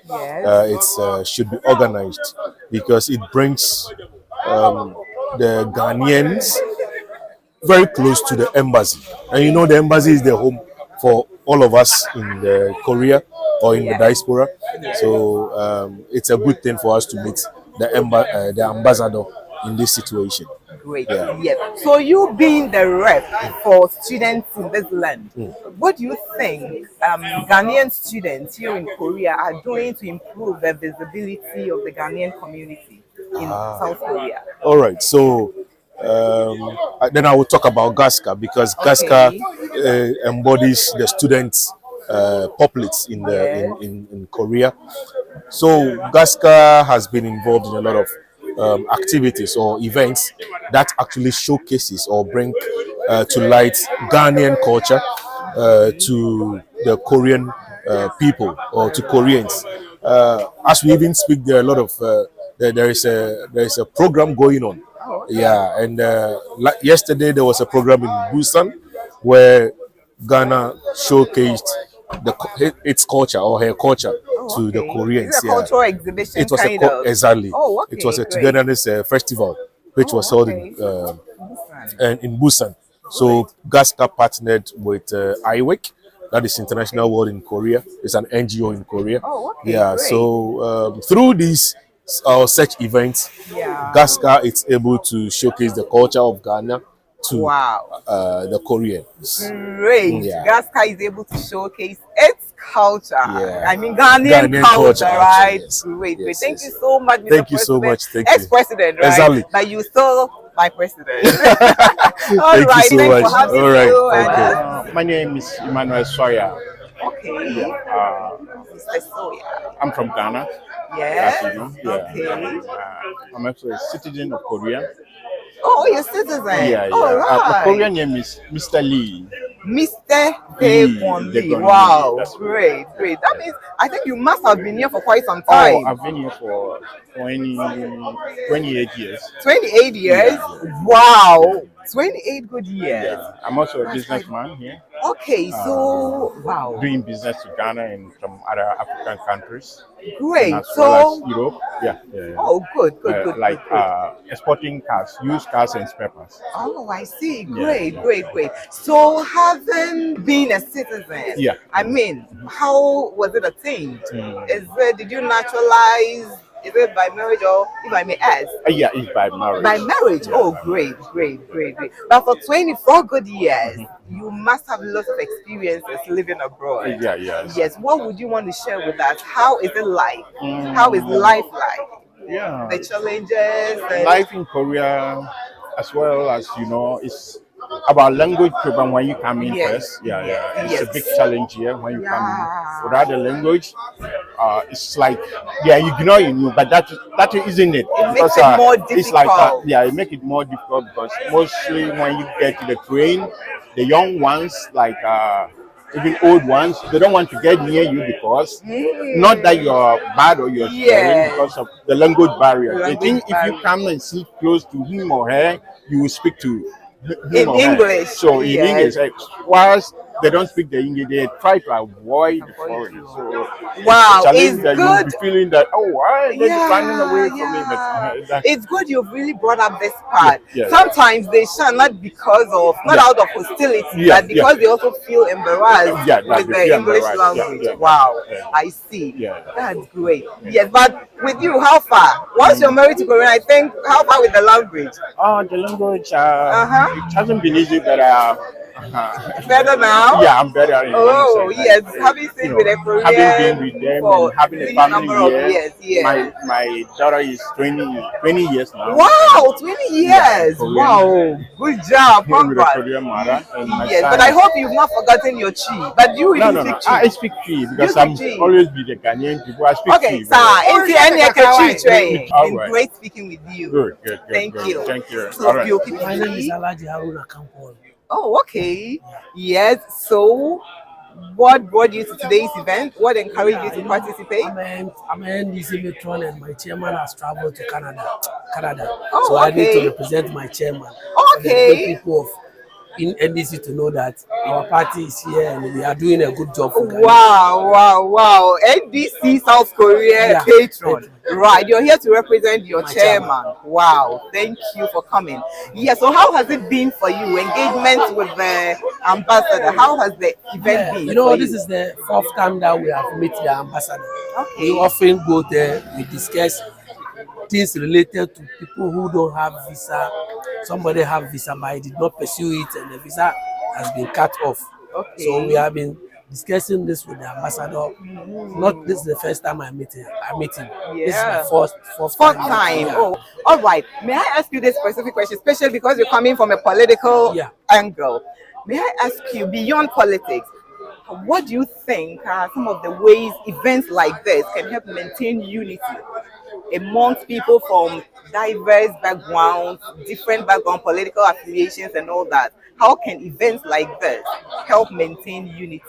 Speaker 9: should be organized because it brings the Ghanaians very close to the embassy. And you know the embassy is the home for all of us in the Korea or in the diaspora. So it's a good thing for us to meet the ambassador in this situation.
Speaker 6: Great. Yes. So you being the rep for students in this land, what do you think Ghanaian students here in Korea are doing to improve the visibility of the Ghanaian community in South Korea?
Speaker 9: All right. So then I will talk about GHANASKO because GHANASKO embodies the students' populates in Korea. So GHANASKO has been involved in a lot of activities or events that actually showcases or bring to light Ghanaian culture to the Korean people or to Koreans. As we even speak, there are a lot of there is a program going on. Yeah, and yesterday there was a program in Busan where Ghana showcased its culture or her culture to the Koreans.
Speaker 6: It's a cultural exhibition.
Speaker 9: It was exactly. Oh, okay, it was a togetherness festival which was held in Busan. So GHANASKO partnered with IWIC, that is International World in Korea. It's an NGO in Korea.
Speaker 6: Great.
Speaker 9: So through these such events, GHANASKO is able to showcase the culture of Ghana to the Koreans.
Speaker 6: Great. GHANASKO is able to showcase its culture. I mean Ghanaian culture, right? Great. Thank you so much, Mr.
Speaker 9: Thank you so much. Thank you.
Speaker 6: Ex-president, right?
Speaker 9: Exactly.
Speaker 6: But you still my president.
Speaker 9: Thank you so much. All
Speaker 6: right.
Speaker 12: My name is Emmanuel Sawyer.
Speaker 6: Okay. Mr. Sawyer.
Speaker 12: I'm from Ghana.
Speaker 6: Yes.
Speaker 12: Okay. I'm also a citizen of Korea.
Speaker 6: Oh, you're a citizen.
Speaker 12: Yeah.
Speaker 6: Right.
Speaker 12: The Korean name is Mr. Lee.
Speaker 6: Mr. Lee. Wow. Great. That means I think you must have been here for quite some time.
Speaker 12: Oh, I've been here for 28 years.
Speaker 6: 28 years? Wow. 28 good years.
Speaker 12: Yeah. I'm also a businessman here.
Speaker 6: Okay, so wow.
Speaker 12: Doing business to Ghana and some other African countries.
Speaker 6: Great.
Speaker 12: As well as Europe. Yeah.
Speaker 6: Oh, good.
Speaker 12: Like exporting cars, used cars and spare parts.
Speaker 6: Oh, I see. Great. So having been a citizen, I mean, how was it attained? Did you naturalize? Is it by marriage or, if I may ask?
Speaker 12: Yeah, it's by marriage.
Speaker 6: By marriage? Oh, great. But for 24 good years, you must have lots of experiences living abroad. Yes. What would you want to share with us? How is it like? How is life like?
Speaker 12: Yeah.
Speaker 6: The challenges?
Speaker 12: Life in Korea, as well as, it's about language program when you come in first. It's a big challenge here when you come in. Without the language, it's like ignoring you, but that isn't it.
Speaker 6: It makes it more difficult.
Speaker 12: It's like it makes it more difficult because mostly when you get to the train, the young ones, like even old ones, they don't want to get near you because not that you're bad or you're scary, because of the language barrier. They think if you come and sit close to him or her, you will speak to
Speaker 6: in English.
Speaker 12: So in English, whilst they don't speak the English, they try to avoid the foreign. So
Speaker 6: it's
Speaker 12: that
Speaker 6: good.
Speaker 12: You'll be feeling that, why are they running away from me? But,
Speaker 6: it's good you've really brought up this part. Sometimes they shun not because of, not out of hostility, but because they also feel embarrassed with the English language. Wow, I see. That's great. Yes, but with you, how far? Once you're married to Korean, I think, how far with the language?
Speaker 12: The language, it hasn't been easy, but
Speaker 6: Better now?
Speaker 12: Yeah, I'm better.
Speaker 6: Oh, yes. Having stayed with a Korean
Speaker 12: having been with them
Speaker 6: for
Speaker 12: and having a
Speaker 6: this
Speaker 12: family
Speaker 6: number of
Speaker 12: here.
Speaker 6: years, yes.
Speaker 12: My daughter is 20 years now.
Speaker 6: Wow, 20 years.
Speaker 12: Yeah, Korean.
Speaker 6: Wow, good job.
Speaker 12: With a
Speaker 6: Congrats.
Speaker 12: Korean mother. And my
Speaker 6: Yes,
Speaker 12: son
Speaker 6: but I hope you've not forgotten your chi. But you
Speaker 12: No,
Speaker 6: even
Speaker 12: no,
Speaker 6: speak
Speaker 12: no.
Speaker 6: chi.
Speaker 12: I speak Chi because
Speaker 6: You
Speaker 12: I'm
Speaker 6: speak Chi.
Speaker 12: always with the Ghanaian people. I speak
Speaker 6: Okay,
Speaker 12: Chi.
Speaker 6: sir. It's any Chi.
Speaker 12: All
Speaker 6: Been
Speaker 12: right.
Speaker 6: great speaking with you.
Speaker 12: Good, good, good.
Speaker 6: Thank
Speaker 12: good.
Speaker 6: you.
Speaker 12: Thank you.
Speaker 6: So
Speaker 12: All right.
Speaker 14: My name is Alaji Haruna Kampol.
Speaker 6: Oh, okay. Yes. So, what brought you to today's event? What encouraged you to participate?
Speaker 14: I'm an NDC matron and my chairman has traveled to Canada.
Speaker 6: Oh,
Speaker 14: So I need
Speaker 6: okay.
Speaker 14: to represent my chairman.
Speaker 6: Okay.
Speaker 14: For the people of in NDC to know that our party is here and we are doing a good job for Ghana.
Speaker 6: Wow. NDC South Korea patron. Right, you're here to represent your chairman. Wow, thank you for coming. Yeah, so how has it been for you? Engagement with the ambassador, how has the event been?
Speaker 14: You know, this is the 4th time that we have met the ambassador.
Speaker 6: Okay.
Speaker 14: We often go there, we discuss things related to people who don't have visa. Somebody have visa but he did not pursue it and the visa has been cut off.
Speaker 6: Okay.
Speaker 14: So we have been discussing this with the ambassador. Not this is the first time I meet him.
Speaker 6: Yeah.
Speaker 14: This is my fourth
Speaker 6: time.
Speaker 14: Yeah.
Speaker 6: Oh, all right. May I ask you this specific question, especially because you're coming from a political angle? May I ask you, beyond politics, what do you think are some of the ways events like this can help maintain unity amongst people from diverse backgrounds, different background, political affiliations and all that? How can events like this help maintain unity?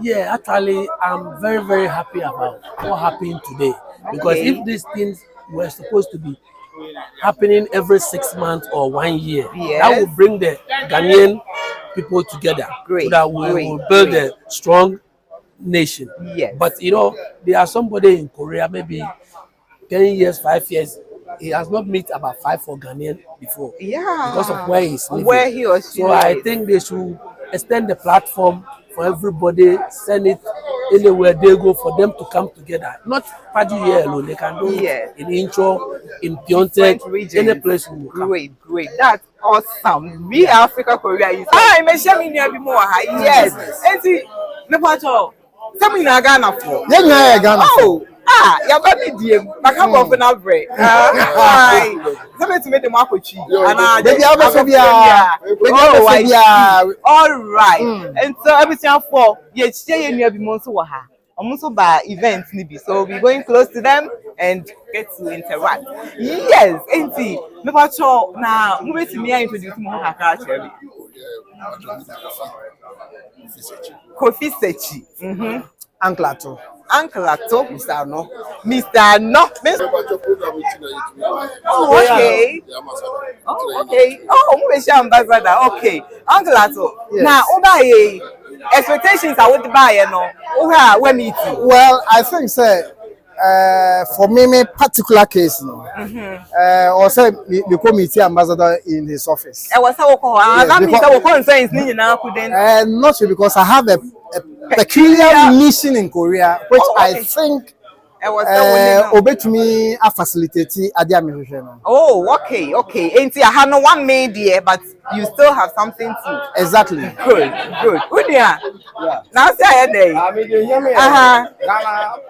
Speaker 14: Yeah, actually, I'm very, very happy about what happened today. Because if these things were supposed to be happening every 6 months or 1 year, that will bring the Ghanaian people together so that we will build a strong nation. But you know, there are somebody in Korea, maybe 10 years, 5 years, he has not met about 5 for Ghanaian before. Because of where he's living.
Speaker 6: Where he or she
Speaker 14: So I think they should extend the platform for everybody, send it anywhere they go for them to come together. Not Paju here alone, they can do it in Intro, in Pyeongtaek, any place we will come.
Speaker 6: Great. That's awesome. We Africa Korea is. Hi, yes. And see, Nepacho, tell me na Ghana for. Oh. You're very dear. I can't go for that break. Hi. Somebody to make the mark with you. All right. And so everything for you stay in your Bimonsuaha. Also by events, so we're going close to them and get to interact. Yes, Auntie. Now, moving to me, I introduce more actually. Kofi Sechi. Uncle Ato. Mr. No. Oh, okay. Oh, ambassador. Okay. Uncle Ato. Now, expectations are what the buyer no. When meeting.
Speaker 15: Well, I think for me particular case or say we committee ambassador in his office.
Speaker 6: That means
Speaker 15: not sure because I have a peculiar mission in Korea, which I think me a facilitating Adiamism.
Speaker 6: Oh, okay. Ain't I have no one made here, but you still have something to.
Speaker 15: Exactly.
Speaker 6: Good. Unia. Now say day.
Speaker 20: Ghana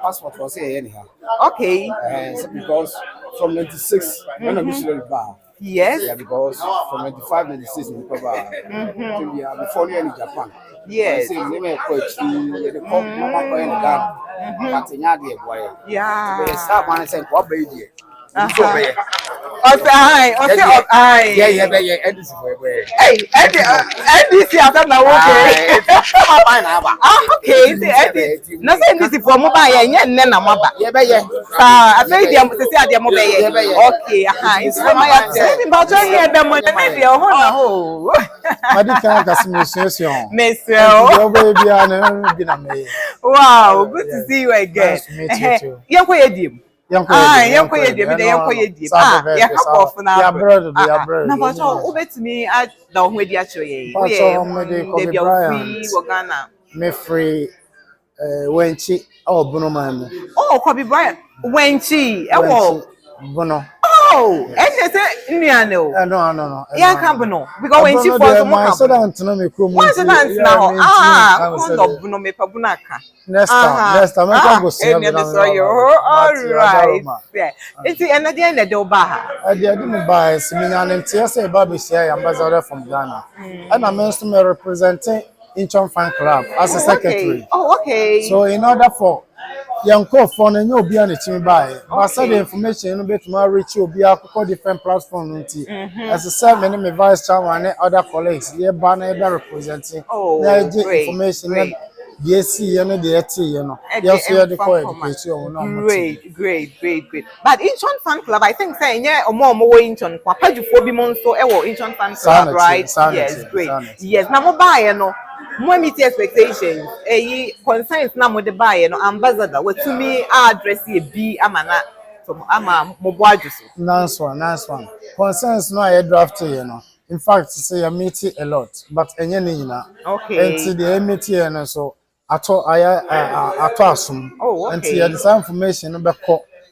Speaker 20: passport was here anyhow.
Speaker 6: Okay.
Speaker 20: Because from 96 when I was bar.
Speaker 6: Yes.
Speaker 20: Yeah, because from 95, 96 we cover before you in Japan.
Speaker 6: Yes.
Speaker 20: Yeah.
Speaker 6: Wow, good to see you again.
Speaker 15: Nice to meet you too.
Speaker 6: Oh, Kobe Bryant. Wenchi.
Speaker 15: Bono.
Speaker 6: Oh, and they say no.
Speaker 8: No.
Speaker 6: Yeah, come no. Because when she falls,
Speaker 8: my so don't know me come.
Speaker 6: What's the dance now? No me pabunaka.
Speaker 8: Next time, I go see you.
Speaker 6: All right. Yeah. It's and at the end of the bar.
Speaker 8: I didn't buy Simian and TSA Baby Share Ambassador from Ghana. And I'm also representing Incheon Fan Club as a secretary.
Speaker 6: Oh, okay.
Speaker 8: So in order for young phone and you'll be on the team by, I said the information in bit more reach you'll be a different platforms. As I said, many vice chairman and other colleagues, yeah, banner representing.
Speaker 6: Oh,
Speaker 8: information. Yes, you know the you know. Yes, you are the
Speaker 6: Great. But Incheon Fan Club, I think saying yeah, or more Incheon, Paju Phobi Monso, Incheon Fan Club, right? Yes, great. Yes, now buy no. More meet expectations. Concerns now with the buyer, no ambassador. What to me address a B amana from ama mobile.
Speaker 8: Nice one. Concerns no I drafted, you know. In fact, say I meet a lot, but any
Speaker 6: okay.
Speaker 8: And the meeting and so I told some.
Speaker 6: Oh, okay.
Speaker 8: And the information about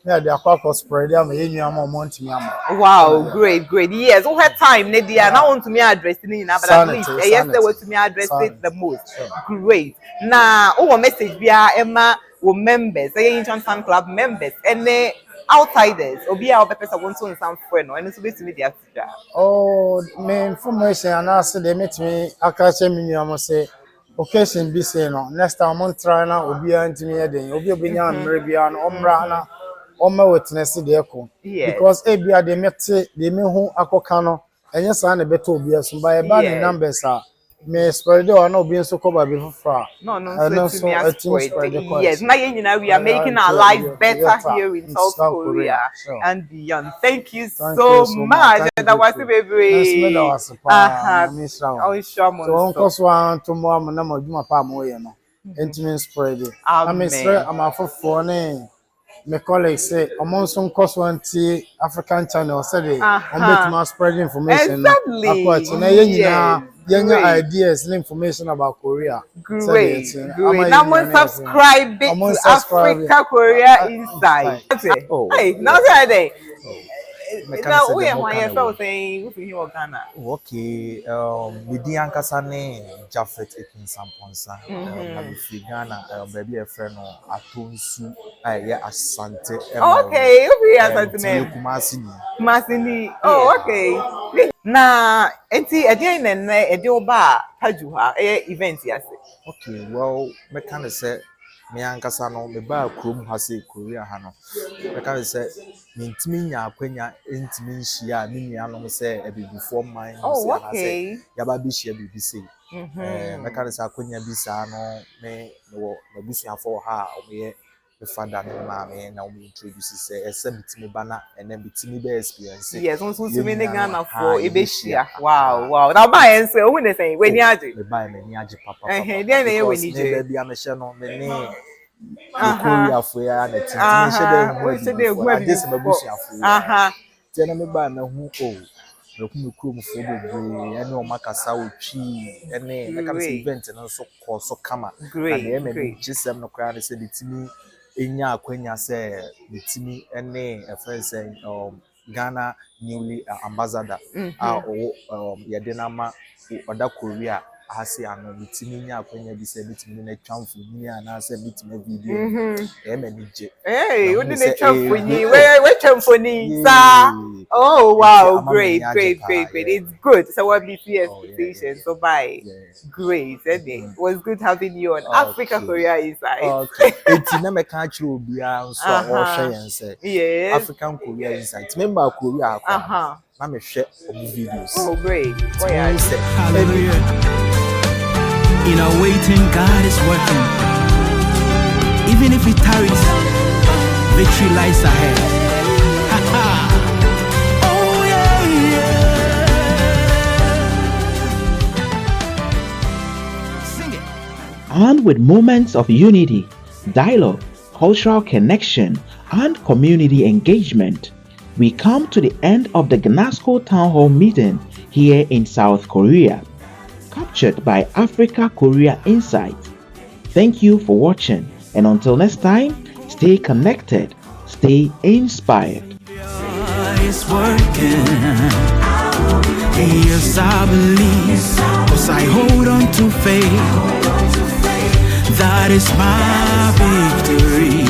Speaker 8: yeah, the aqua spread.
Speaker 6: Wow, great. Yes, all her time, Nadia. Now want to me address it, but at least yes, they were to me address it the most. Great. Now, our message via Emma were members, the Incheon Fan Club members, and they outsiders. Obi our purpose of one son some friend, and it's basically the after.
Speaker 8: Oh, my information and I said they met me. I catch me. I must say. Occasion be say no. Next time I'm trying to Obi anti me then. Obi and maybe an Omrana. Oma witness the echo because ebia they me hu akoka no enye sa na beto obi aso by bad numbers are me spread or no be so cover be for
Speaker 6: no so yes now we are making our lives better here in South Korea and beyond. Thank you so much. That was baby
Speaker 8: so cause one tomorrow na maduma pa mo ye no entimi spread I'm a my colleagues say among some course one African channel said I'm spreading information young ideas and information about Korea.
Speaker 6: Great. Now subscribe to Africa Korea Inside. Hey, now Saturday. Now we are my fellow saying we here Ghana.
Speaker 17: Okay, Midi Ankasane Jaffet Ekin Samponsa. Ghana, baby a friend or Atunsu, Asante.
Speaker 6: Okay, we are Masini. Oh, okay. Na enti again and a deal bar Pajuha events yes.
Speaker 17: Okay, well, me kind of say me Ankasano, me bar Krum Hasi Korea Hano. Me kind of say Mintiminya Quenya Intimicia, Mini Along say a before mine.
Speaker 6: Oh, okay.
Speaker 17: Yababishi BBC. Me kind of say Quenya Bisano, me no Busia for her, or me. The father and mammy now we introduce a semi banner and then be be experience.
Speaker 6: Yes, on to me Ghana for Ebeshia. Wow. Now buy and say when they say when you
Speaker 17: buy me Niaji Papa.
Speaker 6: Then they when you
Speaker 17: baby I'm a channel me Korea for ya na tin we say they go be this Busia for. Then me buy me hu oh. The Krum for the any Makasa Uchi, any event and also cause so kama.
Speaker 6: Great.
Speaker 17: Just no crowd said it to me. Inya Quenya say the Timmy and a friend saying Ghana newly ambassador Yadenama other Korea has an Mitiminia Quenya be said it in a chance for me and I said meet me video.
Speaker 6: Hey, what did they chant for you? Where chant for me, sir? Oh wow, great. It's good. So what be expectations? So bye. Great. It was good having you on Africa Korea Inside.
Speaker 17: Okay. It's never catch you be and say
Speaker 6: yes.
Speaker 17: African Korea Inside. Remember Korea. Let me share videos.
Speaker 6: Oh great.
Speaker 3: Hallelujah. In our waiting, God is working. Even if it tarries, victory lies ahead. Oh yeah. Sing it.
Speaker 1: And with moments of unity, dialogue, cultural connection, and community engagement, we come to the end of the GHANASKO Town Hall Meeting here in South Korea, captured by Africa Korea Insight. Thank you for watching, and until next time, stay connected, stay inspired.
Speaker 3: is working. Yes, I believe, 'cause I hold on to faith. That is my victory.